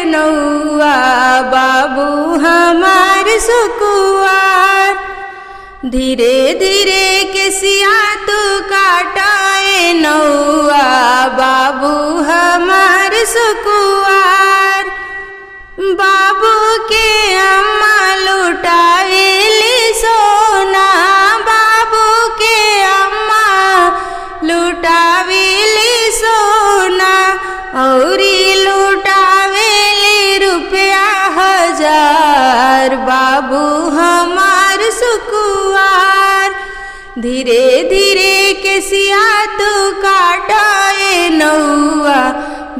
नौआ बाबू हमार सुकुवार। धीरे धीरे केसिया तो काटाए नौआ बाबू हमार सुकुवार। बाबू के अम्मा लुटावेली सोना बाबू के अम्मा लुटावेली सोना औरी लुटावेली रुपया 1000 बाबू हमार सुकुवार। धीरे धीरे केसिया तो काटाए नौआ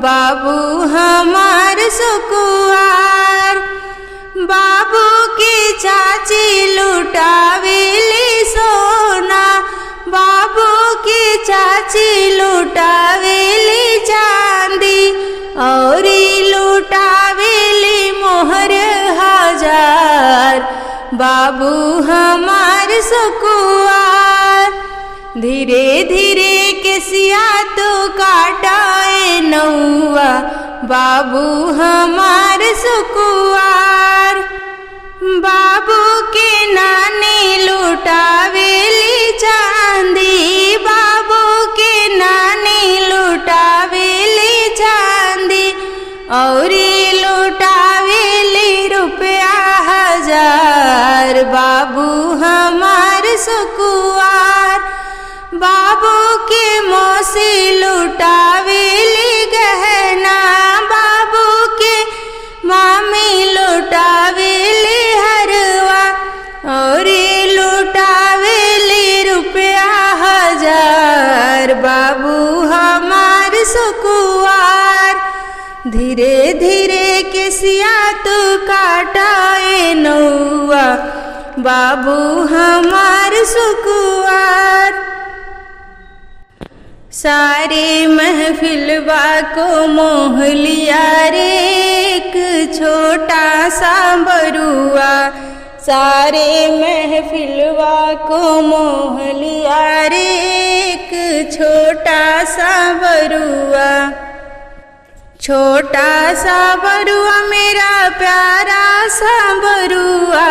बाबू हमार सुकुवार। बाबू की चाची लुटावेली सोना बाबू की चाची लुटावेली चांदी औरी लुटावेली मोहर 1000 बाबू हमार सुकुवार। धीरे धीरे केसिया तो काटाए नौआ बाबू हमार सुकुवार। बाबू के नानी लुटावेली चांदी बाबू के नानी लुटावेली चांदी औरी लुटावेली रुपया 1000 बाबू हमार सुकुवार। बाबू के मौसी लुटावेली गहना बाबू के मामी लुटावेली हरवा और लुटावेली रुपया 1000 बाबू हमार सुकुवार। धीरे धीरे केसिया तो काटाए नौआ बाबू हमार सुकुवार। सारे महफिलवा को मोह लिया रे एक छोटा सा बरुआ। सारे महफिलवा को मोह लिया रे एक छोटा सा बरुआ। छोटा सा बरुआ मेरा प्यारा सा बरुआ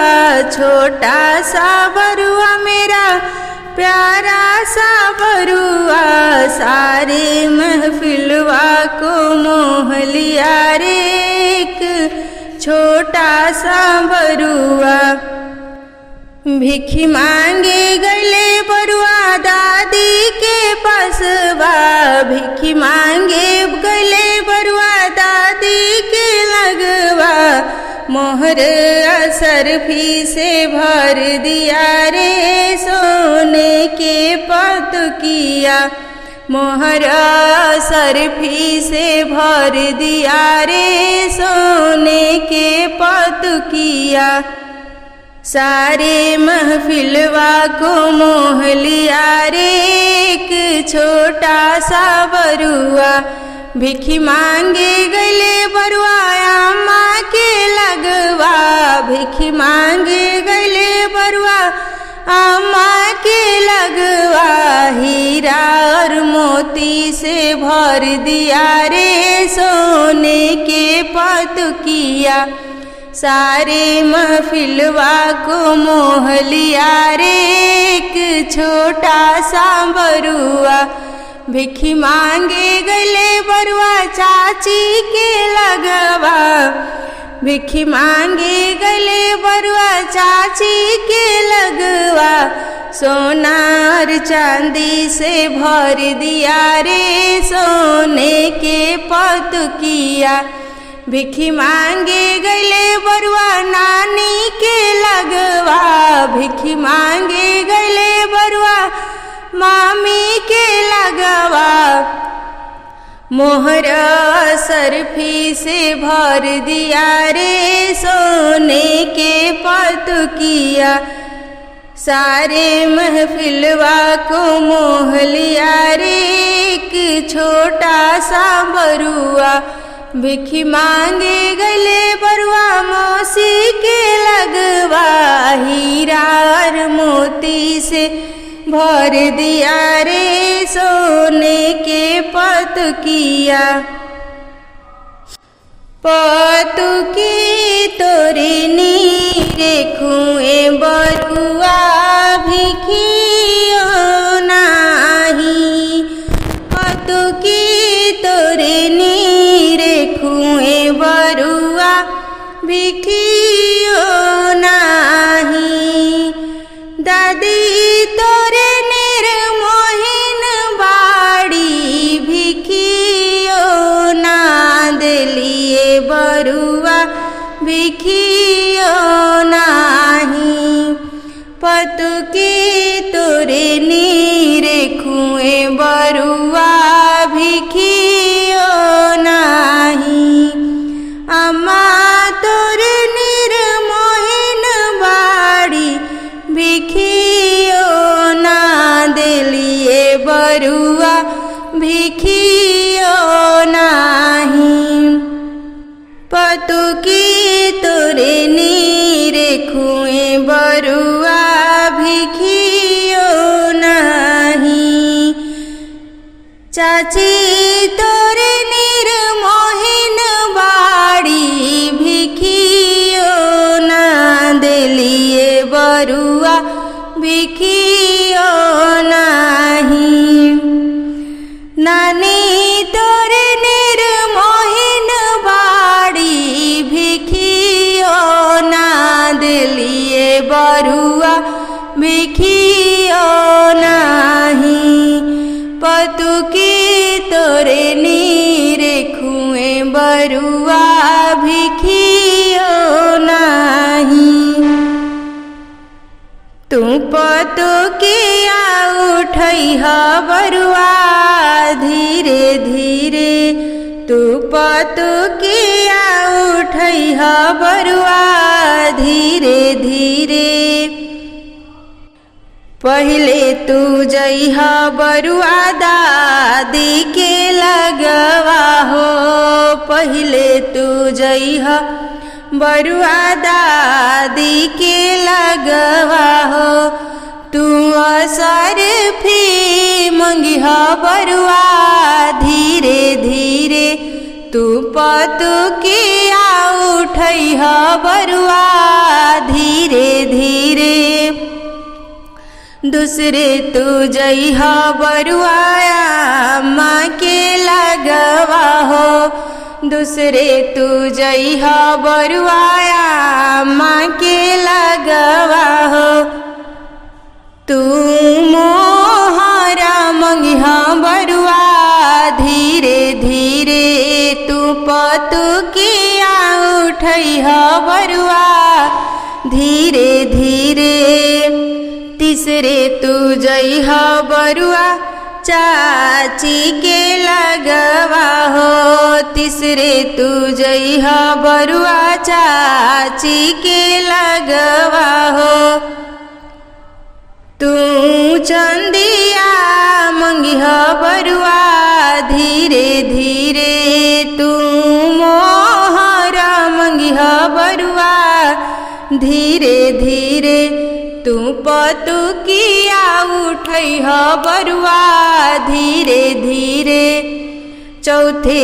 छोटा सा बरुआ मेरा प्यारा सा बरुआ। सारे महफिलवा को मोह लिया रे एक छोटा सा बरुआ। भिखी मांगे गले बरुआ दादी के पासवा। भिखी मांगे गले बरुआ दादी के लगवा। मोहर असरफी से भर दिया रे सोने के पतुकिया। मोहर असरफी से भर दिया रे सोने के पतुकिया। सारे महफिलवा को मोह लिया रे एक छोटा सा बरुआ। भिखी मांगे गले बरुआ अम्मा के लगवा। भिखी मांगे गले बरुआ अम्मा के लगवा। हीरा और मोती से भर दिया रे सोने के पतुकिया। सारे महफिलवा को मोह लिया रे एक छोटा सा बरुआ। भिखी मांगे गले बरुआ चाची के लगवा। भिखी मांगे गले बरुआ चाची के लगवा, सोना और चांदी से भर दिया रे सोने के पतुकिया। भिखी मांगे गले बरुआ नानी के लगवा, भिखी मांगे गले बरुआ मामी के लगवा, मोहर सरफी से भर दिया रे सोने के पतुकिया। सारे महफिलवा को मोह लिया रे एक छोटा सा बरुआ। भिखी मांगे गले बरुआ मौसी के लगवा, हीरा और मोती से भर दिया रे सोने के पतुकिया। पतुकी तोरे नीरे खुए बरुआ भिखियो नाही, पतुकी तोरे नीरे खुए बरुआ भिखियो नाही। दादी तोरे निर्मोहिन बाड़ी भिखियो ना दिलिए बरुआ भिखियो नाही। पतुकी तोरे नीरे खुए बरुआ भिखियो नाही। अम्मा तोरे निर्मोहिन बाड़ी भिखियो ना दिलिए बरुआ भिखियो नाही। पतुकी तोरे नीरे खुए बरुआ भिखियो नाही। चाची तोरे निर्मोहिन बाड़ी भिखियो ना दिलिए बरुआ भिखियो नाही। नानी तोरे निर्मोहिन बाड़ी भिखियो ना दिलिए बरुआ भिखियो नाही। पतुकी तोरे नीरे खुए बरुआ भिखियो नाही। तू पतुकिया उठैहा बरुआ धीरे धीरे, तू पतुकिया उठैहा बरुआ धीरे धीरे। पहले तू जइहा बरुआ दादी के लगवा हो, पहले तू जइहा बरुआ दादी के लगवा हो। तू सरफी मंगिहा बरुआ धीरे धीरे, तू पतुकिया उठैहा बरुआ धीरे धीरे। दूसरे तू जइहा बरुआ अम्मा के लगवा हो, दूसरे तू जइहा बरुआ अम्मा के लगवा हो। तू मोहरा मंगिहा बरुआ धीरे धीरे, तू पतुकिया उठैहा बरुआ धीरे धीरे। तीसरे तू जइहा बरुआ चाची के लगवा हो, तीसरे तू जइहा बरुआ चाची के लगवा हो। तू चंदिया मंगिहा बरुआ धीरे धीरे, तू मोहरा मंगिहा बरुआ धीरे धीरे। तू पतुकिया उठैहा बरुआ धीरे धीरे। चौथे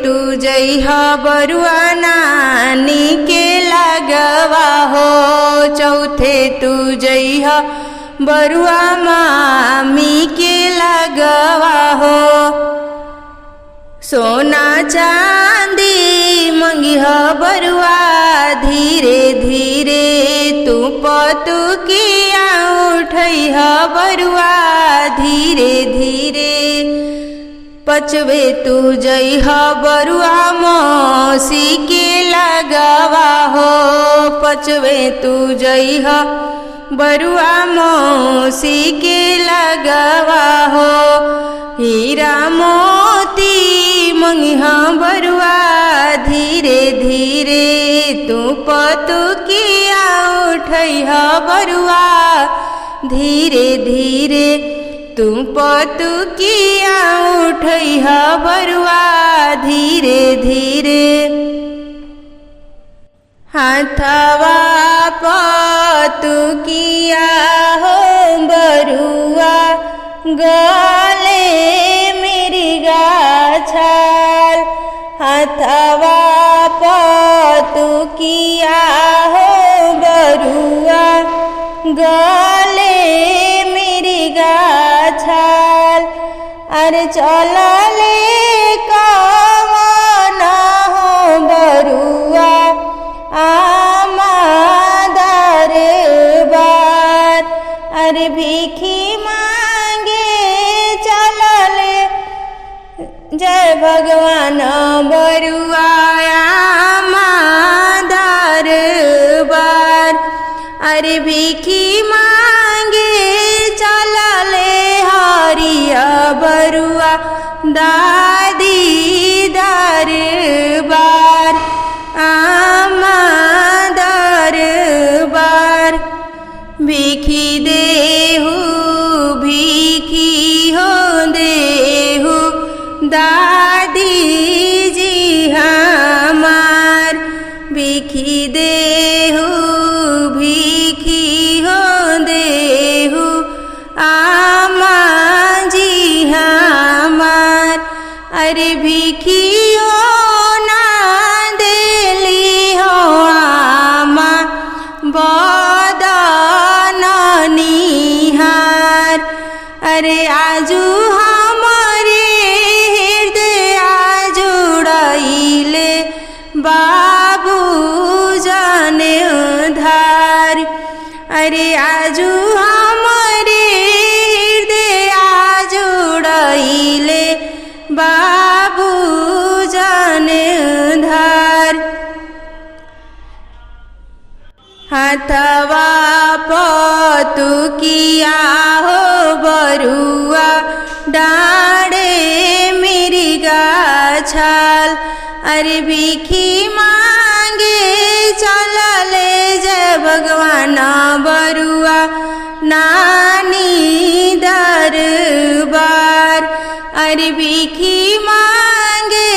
तू जइहा बरुआ नानी के लगवा हो, चौथे तू जइहा बरुआ मामी के लगवा हो। सोना चांदी मंगिह बरुआ धीरे धीरे तू पतुकिया उठैह बरुआ धीरे धीरे पचवे तू जइह बरुआ मौसी के लगवा हो पचवे तू जइह बरुआ मौसी के लगवा हो हीरा मोती मंगिह बरुआ धीरे धीरे तू पतुकिया उठैह बरुआ धीरे धीरे तू पतुकिया उठैह बरुआ धीरे धीरे हाथवा पतुकिया हो बरुआ गले मेरी गाछाल हाथवा पतुकिया हो बरुआ गले मेरी गाछाल अरे चलले कवन हो बरुआ आमादर बार अरे भिखी मांगे चलले जय भगवान बरुआ आमादर बार अरे भिखी मांगे चलले हरिया बरुआ दादी दरबार आमा दरबार भिखी देहु भिखी हो देहु दादी जी हमार भिखी देहु भिखी हो देहु आमा जी हमार अरे भिखियो ना देली हो आमा बदन निहार अरे आजू हमारे हृदय जुड़ैले बाबू जाने उधार अरे आजू हमारे हृदय जुड़ैले बाबू जाने उधार हाथवा पतुकिया हो बरुआ डाँडे मेरी गाछाल अरे भिखी मांगे चलले जय भगवान बरुआ नानी दरबार अरे भिखी मांगे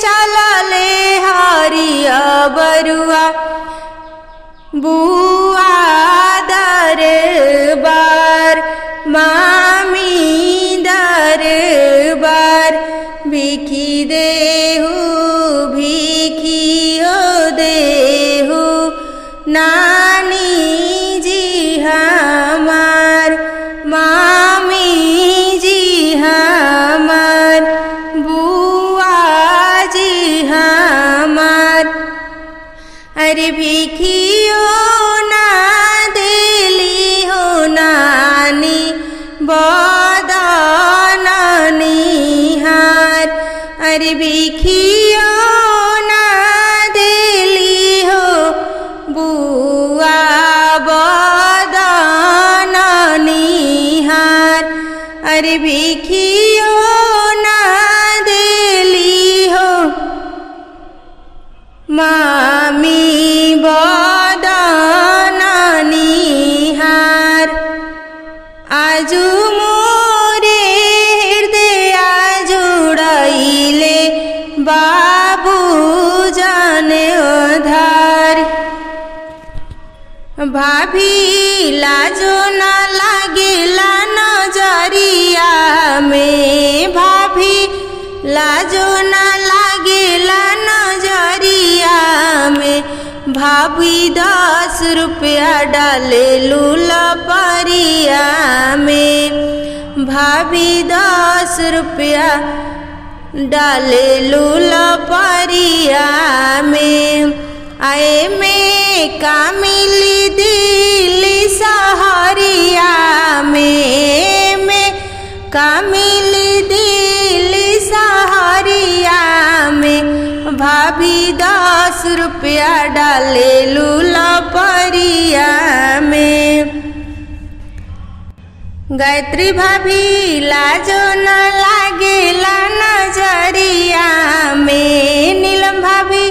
चलले हरिया बरुआ बुआ दरबार मामी दरबार भिखी देहु भिखी हो देहु नानी जी हमार मामी जी हमार बुआ जी हमार अरे भिखियो ना देली हो नानी बदन निहार अरे भिखियो ना देली हो बुआ बदन निहार अरे भिखियो ना देली हो मामी बदन निहार आजू मोरे हृदय जुड़ैले बाबू जाने उधार भाभी लाजो ना लागेला नजरिया में भाभी लाजो ना लागेला नजरिया में भाभी 10 रुपया डाले लूला परिया में भाभी 10 रुपया डाले लुलपरिया में। आए में का मिली दिल्ली सहरिया में का मिली दिल्ली सहरिया में। भाभी 10 रुपया डाले लुलपरिया में। गायत्री भाभी लाजो न लागेला नजरिया में। नीलम भाभी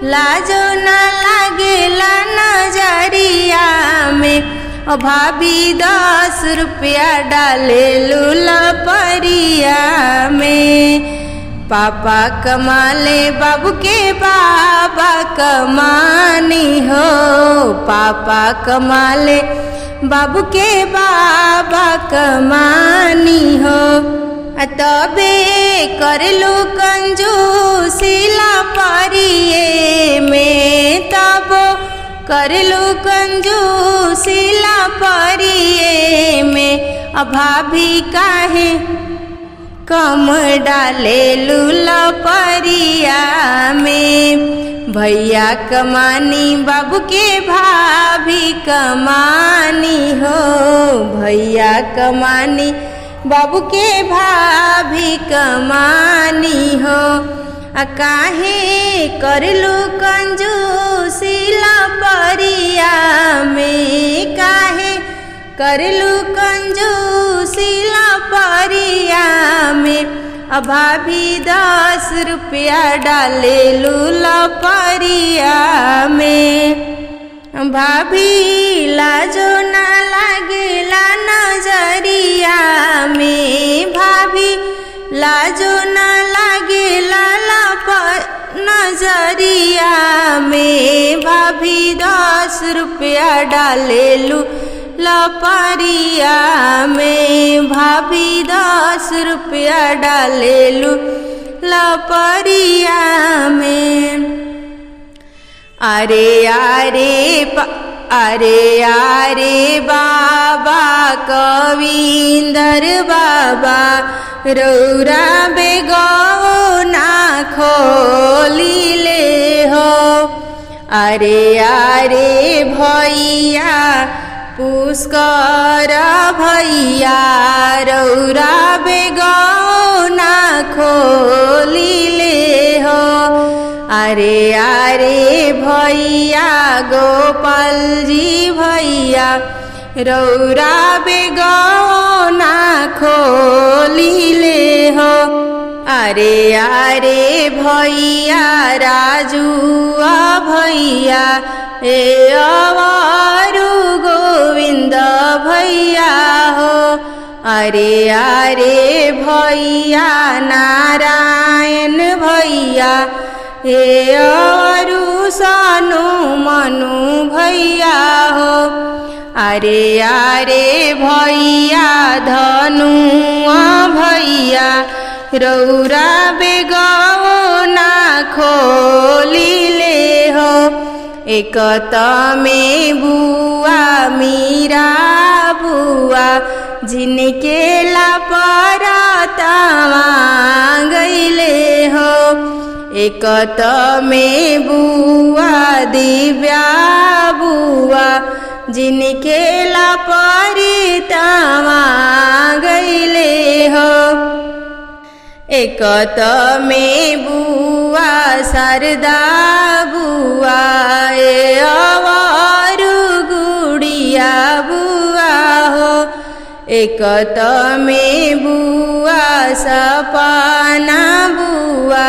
लाजो न लागेला नजरिया में। भाभी 10 रुपया डाले लुलपरिया में। पापा कमाले बाबू के बाबा कमानी हो। पापा कमाले बाबू के बाबा कमानी हो। तबे करलू कंजूसी लपरिए में। तब करलू कंजूसी लपरिए में। भाभी काहे कम डाले लुलपरिया में। भैया कमानी बाबू के भाभी कमानी हो। भैया कमानी बाबू के भाभी कमानी हो। काहे करलू कंजूसी लपरिया में। काहे करलू कंजूसी लपरिया में। भाभी 10 रुपया डाले लुलपरिया में। भाभी लाजो न लागेला नजरिया में। भाभी लाजो न लागेला नजरिया में। भाभी 10 रुपया डाले लपरिया में। भाभी 10 रुपया डाले लपरिया में। अरे आरे बाबा कविंदर बाबा रौरा बेगो ना खोली ले हो। अरे भैया पुष्कर भैया रौरा बेगो ना खोली ले हो। अरे भैया गोपाल जी भैया रौरा बेगो ना खोली ले हो। अरे भैया राजू भैया अवरु गोविंद भैया हो। अरे भैया नारायण भैया अवरु सानु मनु भैया हो। अरे भैया धनु भैया रौरा बेगो ना खोली ले हो। एक में बुआ मीरा बुआ जिनके लापरतावा गईले हो। एक में बुआ दिव्या बुआ जिनके लापरतावा गईले हो। एक में बुआ शारदा बुआ अवरु गुड़िया बुआ हो। एक में बुआ सपना बुआ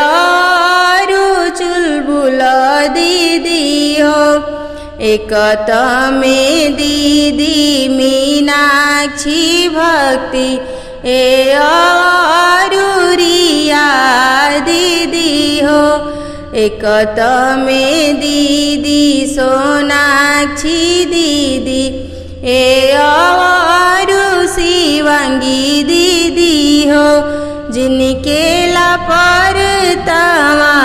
अवरु चुलबुल दीदी हो। एक में दीदी मीनाक्षी भक्ति अवरु रिया दीदी हो। एक में दीदी सोनाक्षी दीदी अवरु शिवांगी दीदी हो। जिनके लापरतावा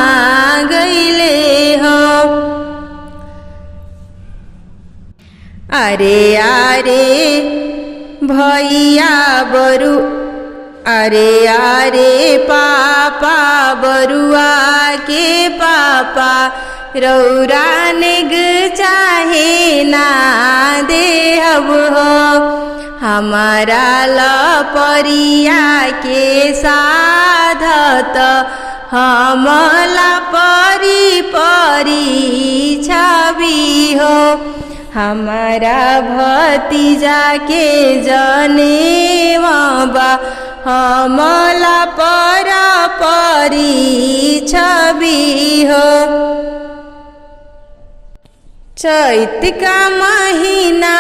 गईले हो। अरे भैया बरु अरे अरे पापा बरुआ के पापा रौरा निग चाहे ना देहब हो हमारा लपरिया के साधत हमला परी परी छवि हो हमारा भतीजा के जनेवा हमला पर परी छवि हो। चैत का महीना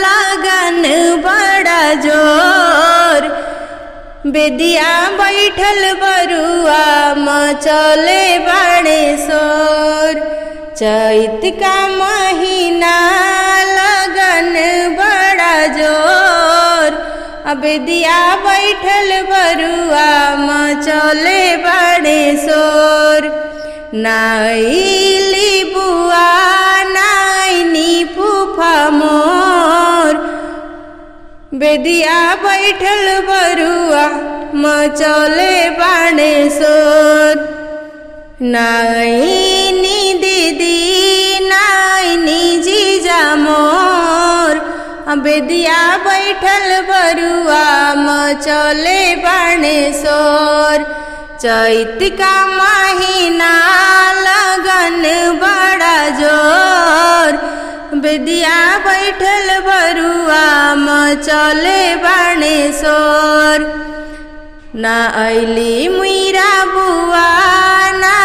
लगन बड़ा जोर बेदिया बैठल बरुआ मचले बड़े शोर चैत का महीना लगन बड़ा जोर बेदिया बैठल बरुआ मचले बड़े शोर नाइली बुआ नाइनी फूफा मोर बेदिया बैठल बरुआ मचले बाणे शोर नाइनी दीदी नाइनी जीजा मोर बेदिया बैठल बरुआ मचले बाणे शोर चैत का महीना लगन बड़ा जोर बेदिया बैठल बरुआ मचले बाणे शोर ना अइली मुइरा बुआ ना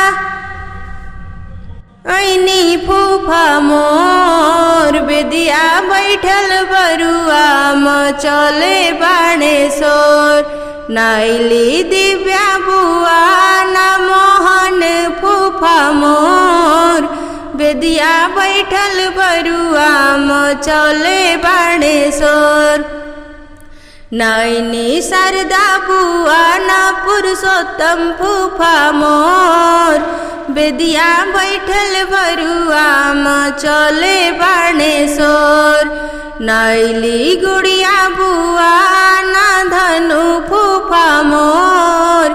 ऐनी फूफा मोर बेदिया बैठल बरुआ मचले बाणे शोर नाइली दिव्या बुआ ना मोहन फूफा मोर बेदिया बैठल बरुआ मचले बाणे शोर नाइनी शारदा बुआ ना पुरुषोत्तम फूफा मोर बेदिया बैठल बरुआ मचले बाणे शोर नाइली गुड़िया बुआ ना धनु फूफा मोर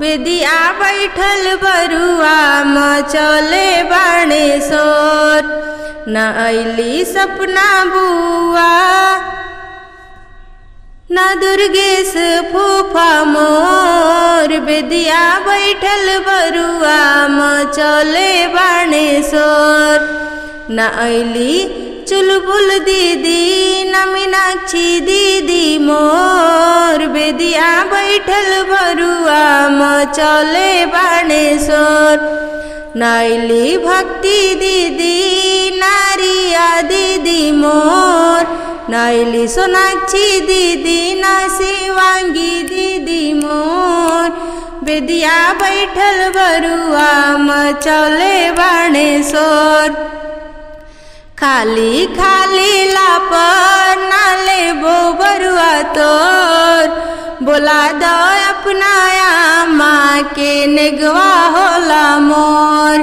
बेदिया बैठल बरुआ मचले बाणे शोर नाइली सपना बुआ ना दुर्गेश फूफा मोर बेदिया बैठल बरुआ मचले बाणे शोर नाइली चुलबुल दीदी ना मीनाक्षी दीदी मोर बेदिया बैठल बरुआ मचले बाणे शोर नाइली भक्ति दीदी नारिया दीदी मोर नाइली सोनाक्षी दीदी ना शिवांगी दीदी मोर बेदिया बैठल बरुआ मचले बाणे शोर खाली खाली लापर नाले बो बरुआ तोर बोला दो अपना माँ के नेगवा होला मोर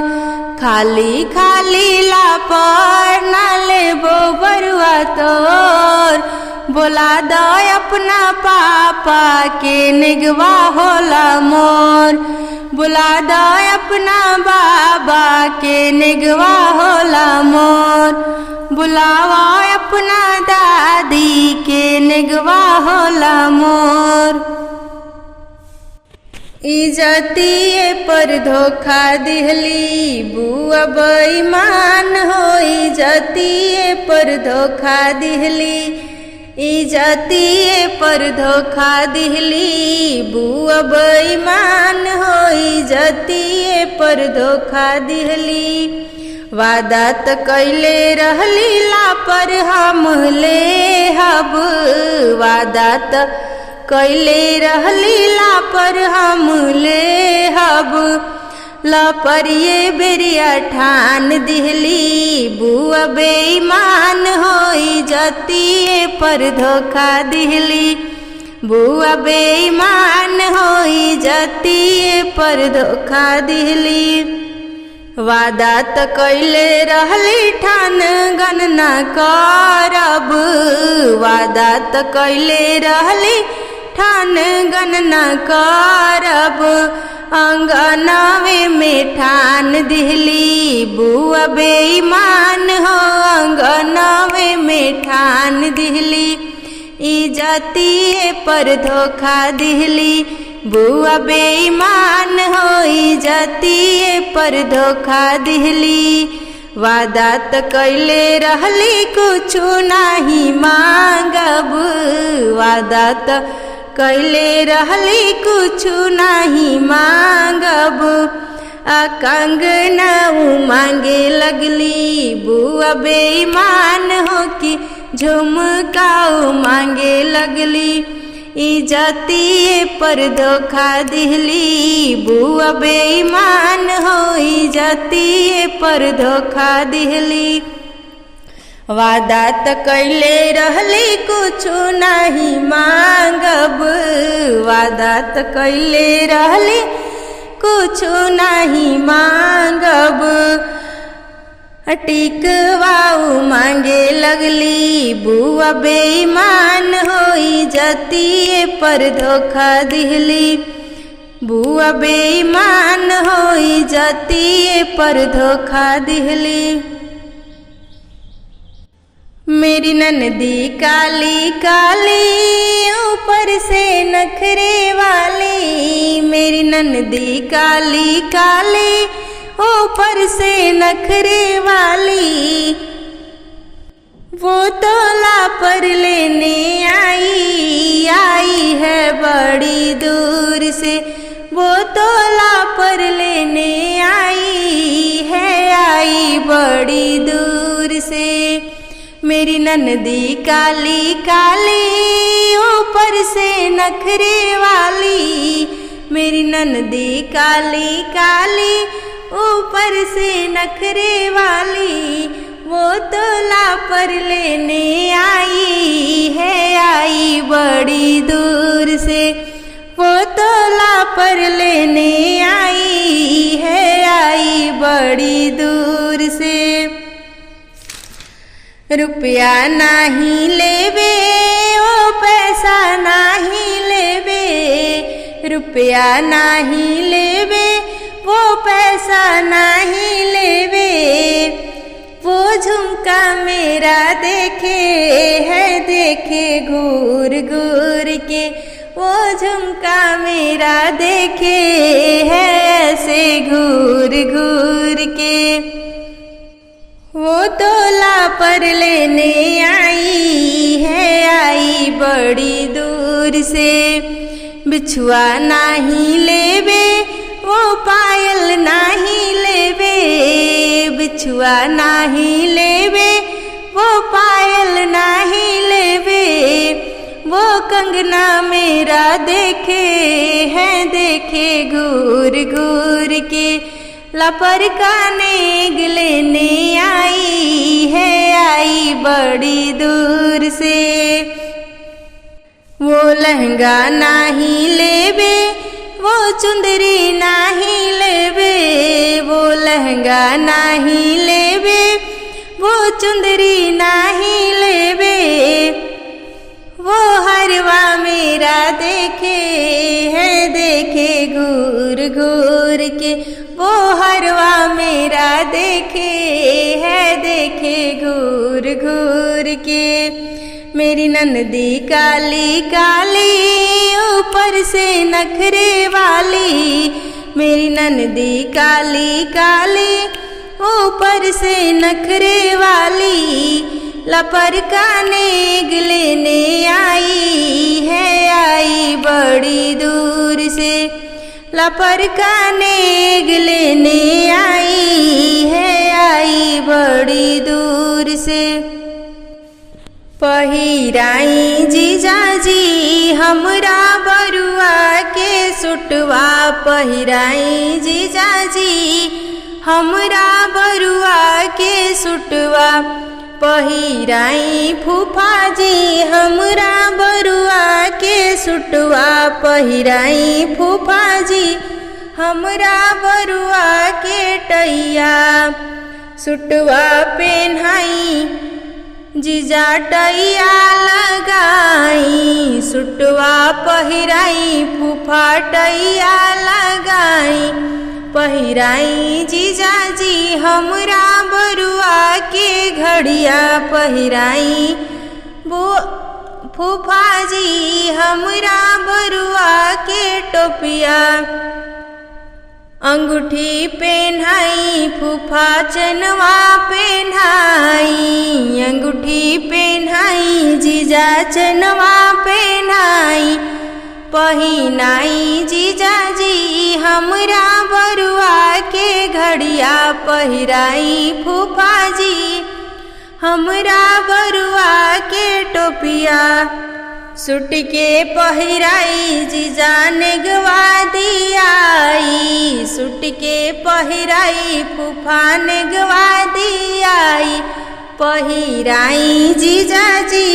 खाली खाली लापर नाले बो बरुआ तोर बोला दो अपना पापा के नेगवा होला मोर बुला दो अपना बाबा के नेगवा होला मोर बुलावा अपना दादी के नेगवा होला मोर इजतिए पर धोखा दिहली बुआ बेईमान हो इजतिए पर धोखा दिहली इजतिए पर धोखा दिहली बुआ बेईमान हो इजतिए पर धोखा दिहली वादा त कैले रहली लापर हम ले हब वादा त कैले रहली लापर हम ले हब लपरिए बेरिया ठान दिहली बुआ बेईमान हो इजतिए पर धोखा दिहली बुआ बेईमान हो इजतिए पर धोखा दिहली वादा त कैले रहली ठान गणना करब वादा त कैले रहली ठान गणना करब अंगनावे में ठान दिहली बुआ बेईमान हो अंगनावे में ठान दिहली इज्जतिए पर धोखा दिहली बुआ बेईमान हो इज्जतिए पर धोखा दिहली वादा त कैले रहली कुछु नाही मांगब वादा त कैले रहली कुछु नाही मांगब कंगना मांगे लगली बुआ बेईमान हो कि झुमकाऊ मांगे लगली इज्जतिए पर धोखा दिहली बुआ बेईमान हो इज्जतिए पर धोखा दिहली वादा त कैले रहली कुछु नहीं मांगब वादा त कैले रहली कुछु नहीं मांगब टिकवाऊ मांगे लगली बुआ बेईमान हो इज्जतिए पर धोखा दिहली बुआ बेईमान हो इज्जतिए पर धोखा दिहली मेरी ननदी काली काली ऊपर से नखरे वाली मेरी ननदी काली काली ऊपर से नखरे वाली वो तोला पर लेने आई है बड़ी दूर से वो तोला पर लेने आई बड़ी दूर से मेरी ननदी काली काली ऊपर से नखरे वाली मेरी ननदी काली काली ऊपर से नखरे वाली वो तोला पर लेने आई बड़ी दूर से वो तोला पर लेने आई बड़ी दूर से रुपया नहीं लेवे वो पैसा नहीं लेवे रुपया नहीं लेवे वो पैसा नहीं लेवे वो झुमका मेरा देखे है देखे घूर घूर के वो झुमका मेरा देखे है ऐसे घूर घूर के वो तोला पर लेने आई बड़ी दूर से बिछुआ नहीं लेवे वो पायल नहीं लेवे बिछुआ नहीं लेवे वो पायल नहीं लेवे वो कंगना मेरा देखे है देखे घूर घूर के लपर काने लेने आई बड़ी दूर से वो लहंगा नहीं लेवे वो चुंदरी नहीं लेवे वो लहंगा नहीं लेवे वो चुंदरी नहीं लेवे वो हरवा मेरा देखे है देखे घूर घूर के वो हरवा मेरा देखे है देखे घूर घूर के मेरी ननदी काली काली ऊपर से नखरे वाली मेरी ननदी काली काली ऊपर से नखरे वाली लपर काने लेने आई बड़ी दूर से लपर काने लेने आई बड़ी दूर से पहिराई जीजाजी हमरा बरुआ के सुटवा पहिराई जीजाजी हमरा बरुआ के सुटवा पहिराई फूफाजी हमरा बरुआ के सुटवा पहिराई फूफाजी हमरा बरुआ के टैया सुटवा पेन्हाई जीजा टैया लगाई सुटवा पहिराई फूफा टैया लगाई पहिराई जीजाजी हमरा बरुआ के घड़िया पहिराई फूफा जी हमरा बरुआ के टोपिया अंगूठी पहनाई फूफा चनवा पहनाई अंगूठी पहनाई जीजा चनवा पहनाई पहिनाई जीजाजी हमरा बरुआ के घड़िया पहिराई फूफा जी हमरा बरुआ के टोपिया सूट के पहिराई जीजा नेगवा दियाई सूट के पहिराई फूफा नेगवा दियाई पहिराई जीजाजी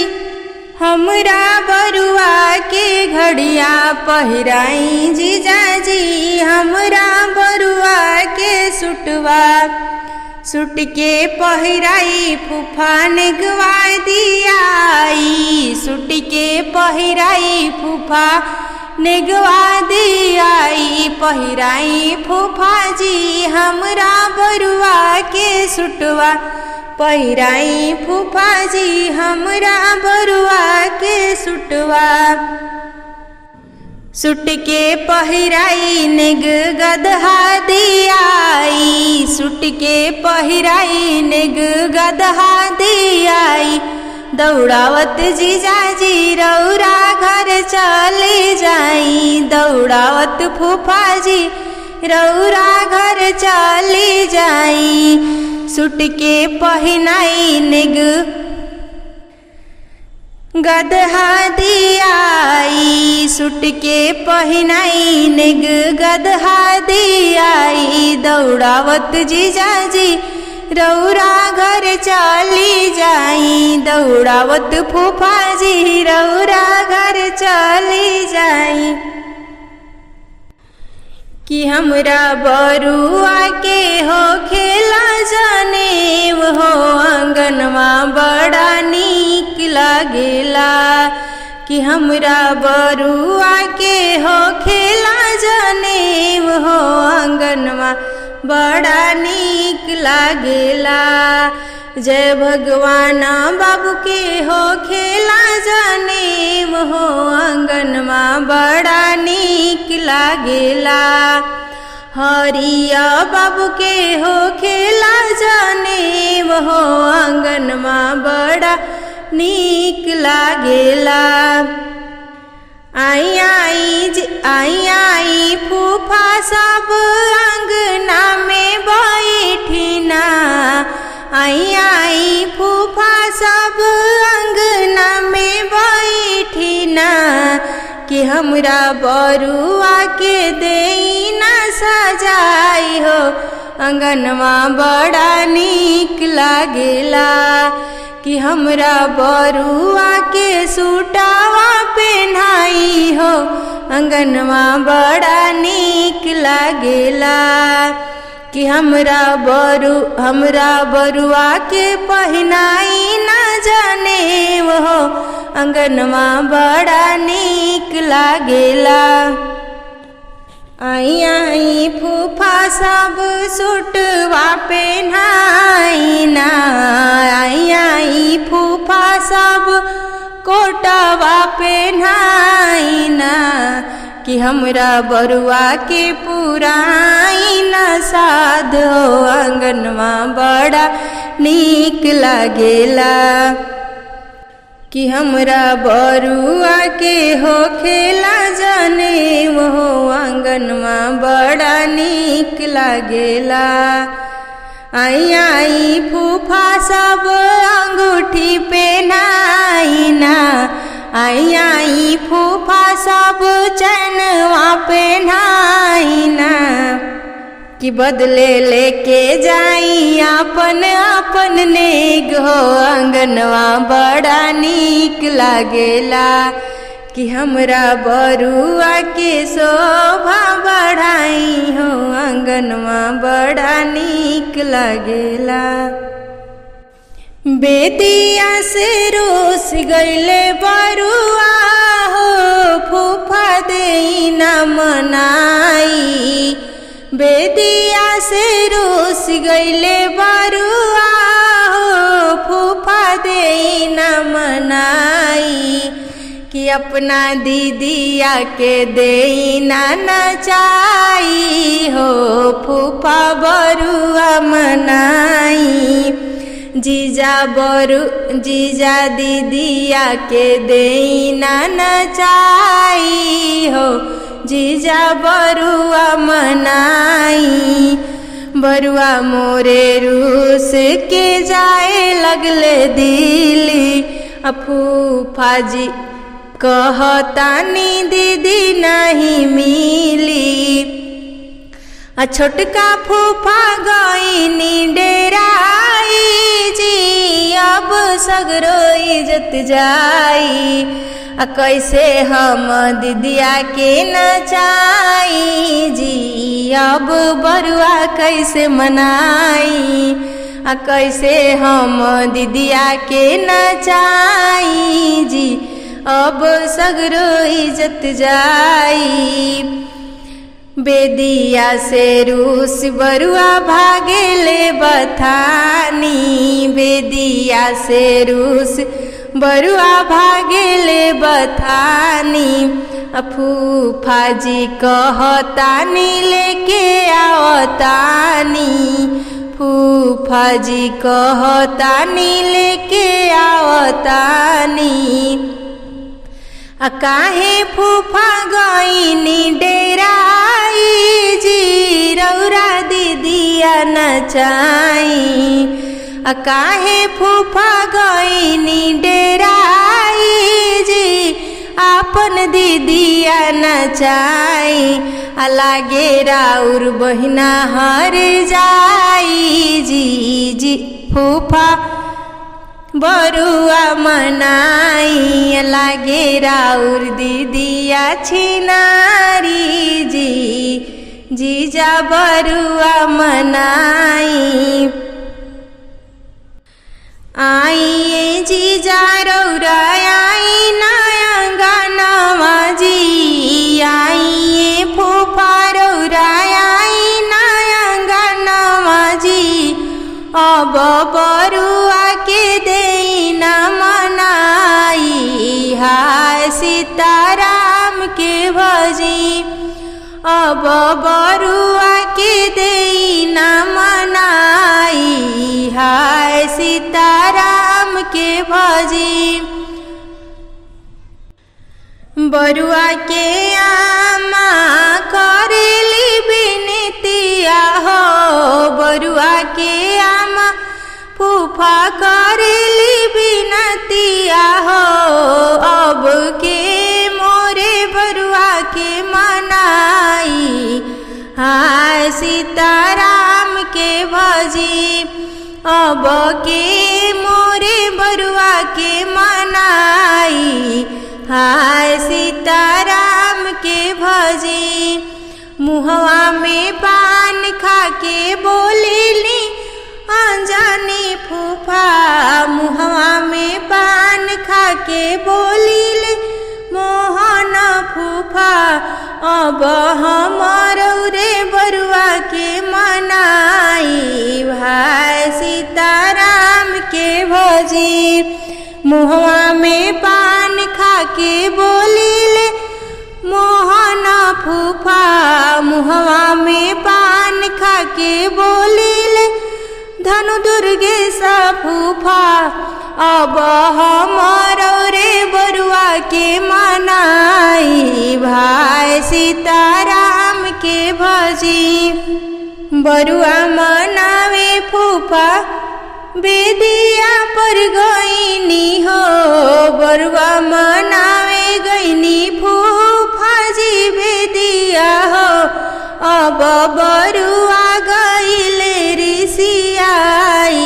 हमरा बरुआ के घड़िया पहिराई जीजाजी हमरा बरुआ के सुटवा सूट के पहिराई फूफा नेगवा दियाई सूट के पहिराई फूफा नेगवा दियाई पहिराई फूफा जी हमरा बरुआ के सुटवा पहिराई फूफा जी हमरा बरुआ के सुटवा सूट के पहिराई नेग गदहा दियाई सूट के पहिराई नेग गदहा दियाई दौड़ावत जीजाजी रौरा घर चले जाई दौड़ावत फूफा जी रौरा घर चले जाई सूट के पहिनाई नेग गदहा दियाई सूट के पहिनाई नेग गदहा दियाई दौड़ावत जीजाजी रौरा घर चली जाई दौड़ावत फूफा जी रौरा घर चली जाई कि हमरा बरुआ के हो खेला जनेव हो आंगनवा बड़ा नीक लागेला कि हमरा बरुआ के हो खेला जनेव हो आंगनवा बड़ा नीक लागेला जय भगवान बाबू के हो खेला जनेव हो आंगनवा बड़ा नीक लागेला हरिया बाबू के हो खेला जनेव हो आंगनवा बड़ा नीक लागेला आई आई फूफा सब अंगना में बैठिना आई फूफा सब अंगना में बैठिना कि हमरा बरुआ के देना सजाई हो अंगनवा बड़ा नीक लागेला कि हमरा बरुआ के सूटावा पहनाई हो अंगनवा बड़ा नीक लागेला कि हमरा बरुआ के पहनाई ना जाने हो अंगनवा बड़ा नीक लागेला आई फूफा सब सूटवा पहनाई ना आई फूफा सब कोटवा पहनाई ना कि हमरा बरुआ के पुराई ना साध हो अंगनवा बड़ा नीक लागेला कि हमरा बरुआ के हो खेला जाने वो आंगनवा बड़ा नीक लागेला आई फूफा सब अंगूठी पहनाई ना आई फूफा सब चनवा पहनाई ना कि बदले लेके जाई अपन नेग हो अंगनवा बड़ा नीक लागेला कि हमरा बरुआ के शोभा बढ़ाई हो अंगनवा बड़ा नीक लागेला बेदिया से रोस गईले बरुआ हो फूफा देई न मनाई। बेदिया से रोस गईले बरुआ हो फूफा देई न मनाई। कि अपना दीदिया के देई ना नचाई हो फूफा बरुआ मनाई। जीजा दीदिया के देई ना नचाई हो जीजा बरुआ मनाई। बरुआ मोरे रूस के जाए लगले दिल्ली। फूफा जी कहतानी दीदी नहीं मिली। छोटका फूफा गईनी डेराई जी अब सगरो इज्जत जाई। कैसे हम दीदिया के नचाई जी अब बरुआ कैसे मनाई। कैसे हम दीदिया के नचाई जी अब सगरो इज्जत जाई। बेदिया से रूस बरुआ भागेले बथानी। बेदिया से रूस बरुआ भागेले बथानी। फूफा जी कहतानी लेके आवतानी। फूफा जी कहतानी लेके आवतानी। काहे फूफा गईनी डेराई जी रौरा दीदिया नचाई। काहे फूफा गईनी डेराई जी आपन दीदिया नचाई। लागे राउर बहिना हर जाई जी फूफा बरुआ मनाई। लागे राउर दीदिया छिनारी जी जीजा बरुआ मनाई। आई जीजा रौरा आई नया गानवा जी। आई फूफा रौरा आई नया गानवा जी अब बरुआ के देई न मनाई। हाय सीताराम के भजी अब बरुआ के देई न मनाई। हाय सीताराम के भजी बरुआ के आमा करेली बिनतिया हो। बरुआ के आमा फूफा करेली बिनतिया हो। अब के मोरे बरुआ के मनाई। हाय सीताराम के भजी अब के मोरे बरुआ के मनाई। हाय सीताराम के भजी मुहवा में पान खा के बोलेली अंजनी फूफा। मुहवा में पान खा के बोलीले मोहन फूफा। अब हमर रे बरुआ के मनाई। भाई सीताराम के भजी मुहवा में पान खा के बोलीले मोहन फूफा। मुहवा में पान खा के बोलीले धनु दुर्गेश फूफा। अब हमर रे बरुआ के मनाई। भाई सीताराम के भजी बरुआ मनावे फूफा बेदिया पर गईनी हो। बरुआ मनावे गईनी फूफा जी बेदिया हो। अब बरुआ गईले ऋषियाई।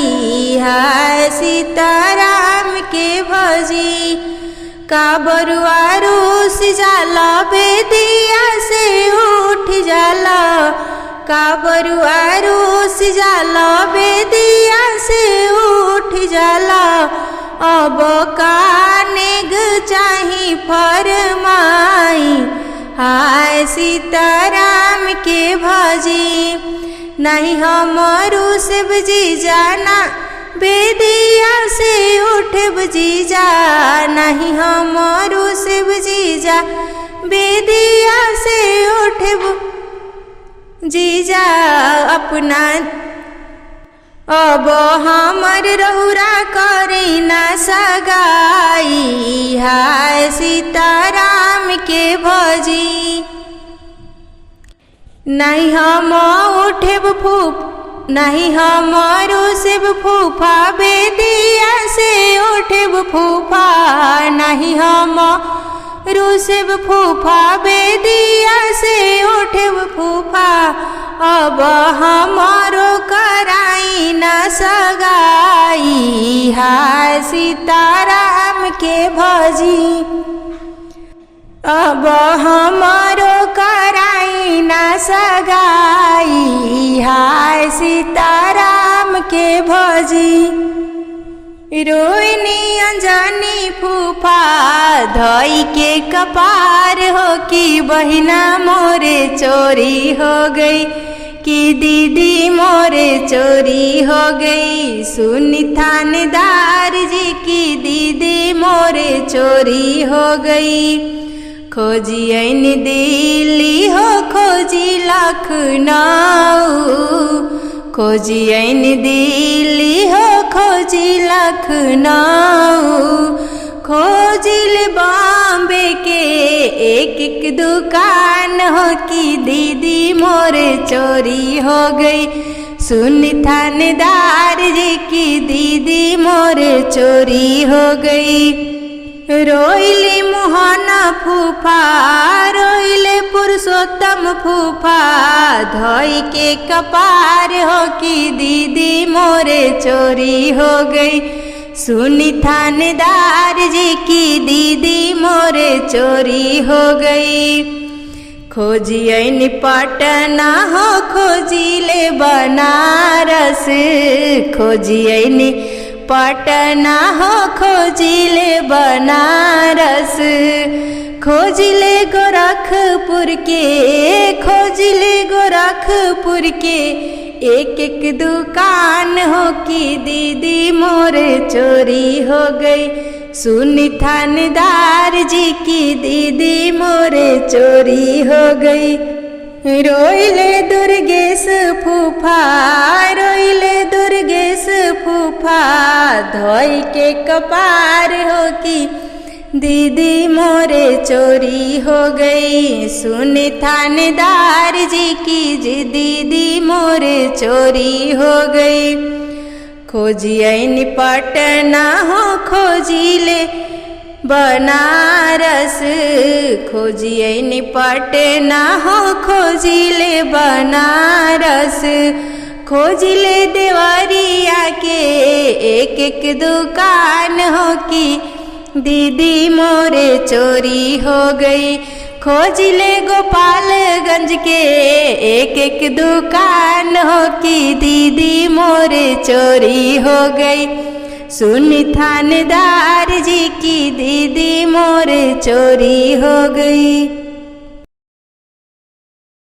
हाय सीताराम के भजी का बरुआ रूस जाला बेदिया से उठ जाला। का बरुआ रूस जाला बेदिया से उठ जाला। अब का नेग चाही फरमाई, हाय सीताराम के भजी। नहीं हमरू शिव जी जाना बेदिया से उठब जीजा, नहीं हमरू शिव जीजा बेदिया से उठब जीजा अपना। अब हमर रहुरा करे ना सगाई, हाय सीताराम के भजी। नहीं हम उठब फूफ, नहीं हमरो शिव फूफा बेदिया से उठब फूफा, नहीं हमरो शिव फूफा बेदिया से उठब फूफा। अब हमारो कराई न सगाई, हाय सीताराम के भजी। अब हमारो कराई न सगाई, हाय सीताराम के भजी। रोहिणी अंजनी फूफा धोई के कपार हो कि बहिना मोरे चोरी हो गई, कि दीदी मोरे चोरी हो गई। सुनी थानेदार जी की दीदी मोरे चोरी हो गई। खोजी ऐन दिल्ली हो खोजी लखनऊ, खोजी ऐन दिल्ली हो खोजी लखनऊ। खोजिल बॉम्बे के एक एक दुकान हो कि दीदी मोरे चोरी हो गई। सुन थानेदार जी की दीदी मोरे चोरी हो गई। रोइले मोहना फूफा रोइले पुरुषोत्तम फूफा, धोई के कपार हो कि दीदी मोरे चोरी हो गई। सुनी थानेदार जी की दीदी मोरे चोरी हो गई। खोजी ऐन पटना हो खोजिले बनारस, खोजी ऐन पटना हो खोजिले बनारस। खोजिले गोरखपुर के, खोजिले गोरखपुर के एक एक दुकान हो कि दीदी मोरे चोरी हो गई। सुनी थानेदार जी की दीदी मोरे चोरी हो गई। रोइले दुर्गेश फूफा रोइले दुर्गेश फूफा, धोई के कपार हो कि दीदी मोरे चोरी हो गई। सुने थानेदार जी की जी दीदी मोरे चोरी हो गई। खोजी ऐन पटना हो खोजिले बनारस, खोजी ऐन पटना हो खोजिले बनारस। खोजिले देवरिया के एक एक दुकान हो कि दीदी मोरे चोरी हो गई। खोजिले गोपालगंज के एक एक दुकान हो कि दीदी मोरे चोरी हो गई। सुनी थानेदार जी की दीदी मोरे चोरी हो गई।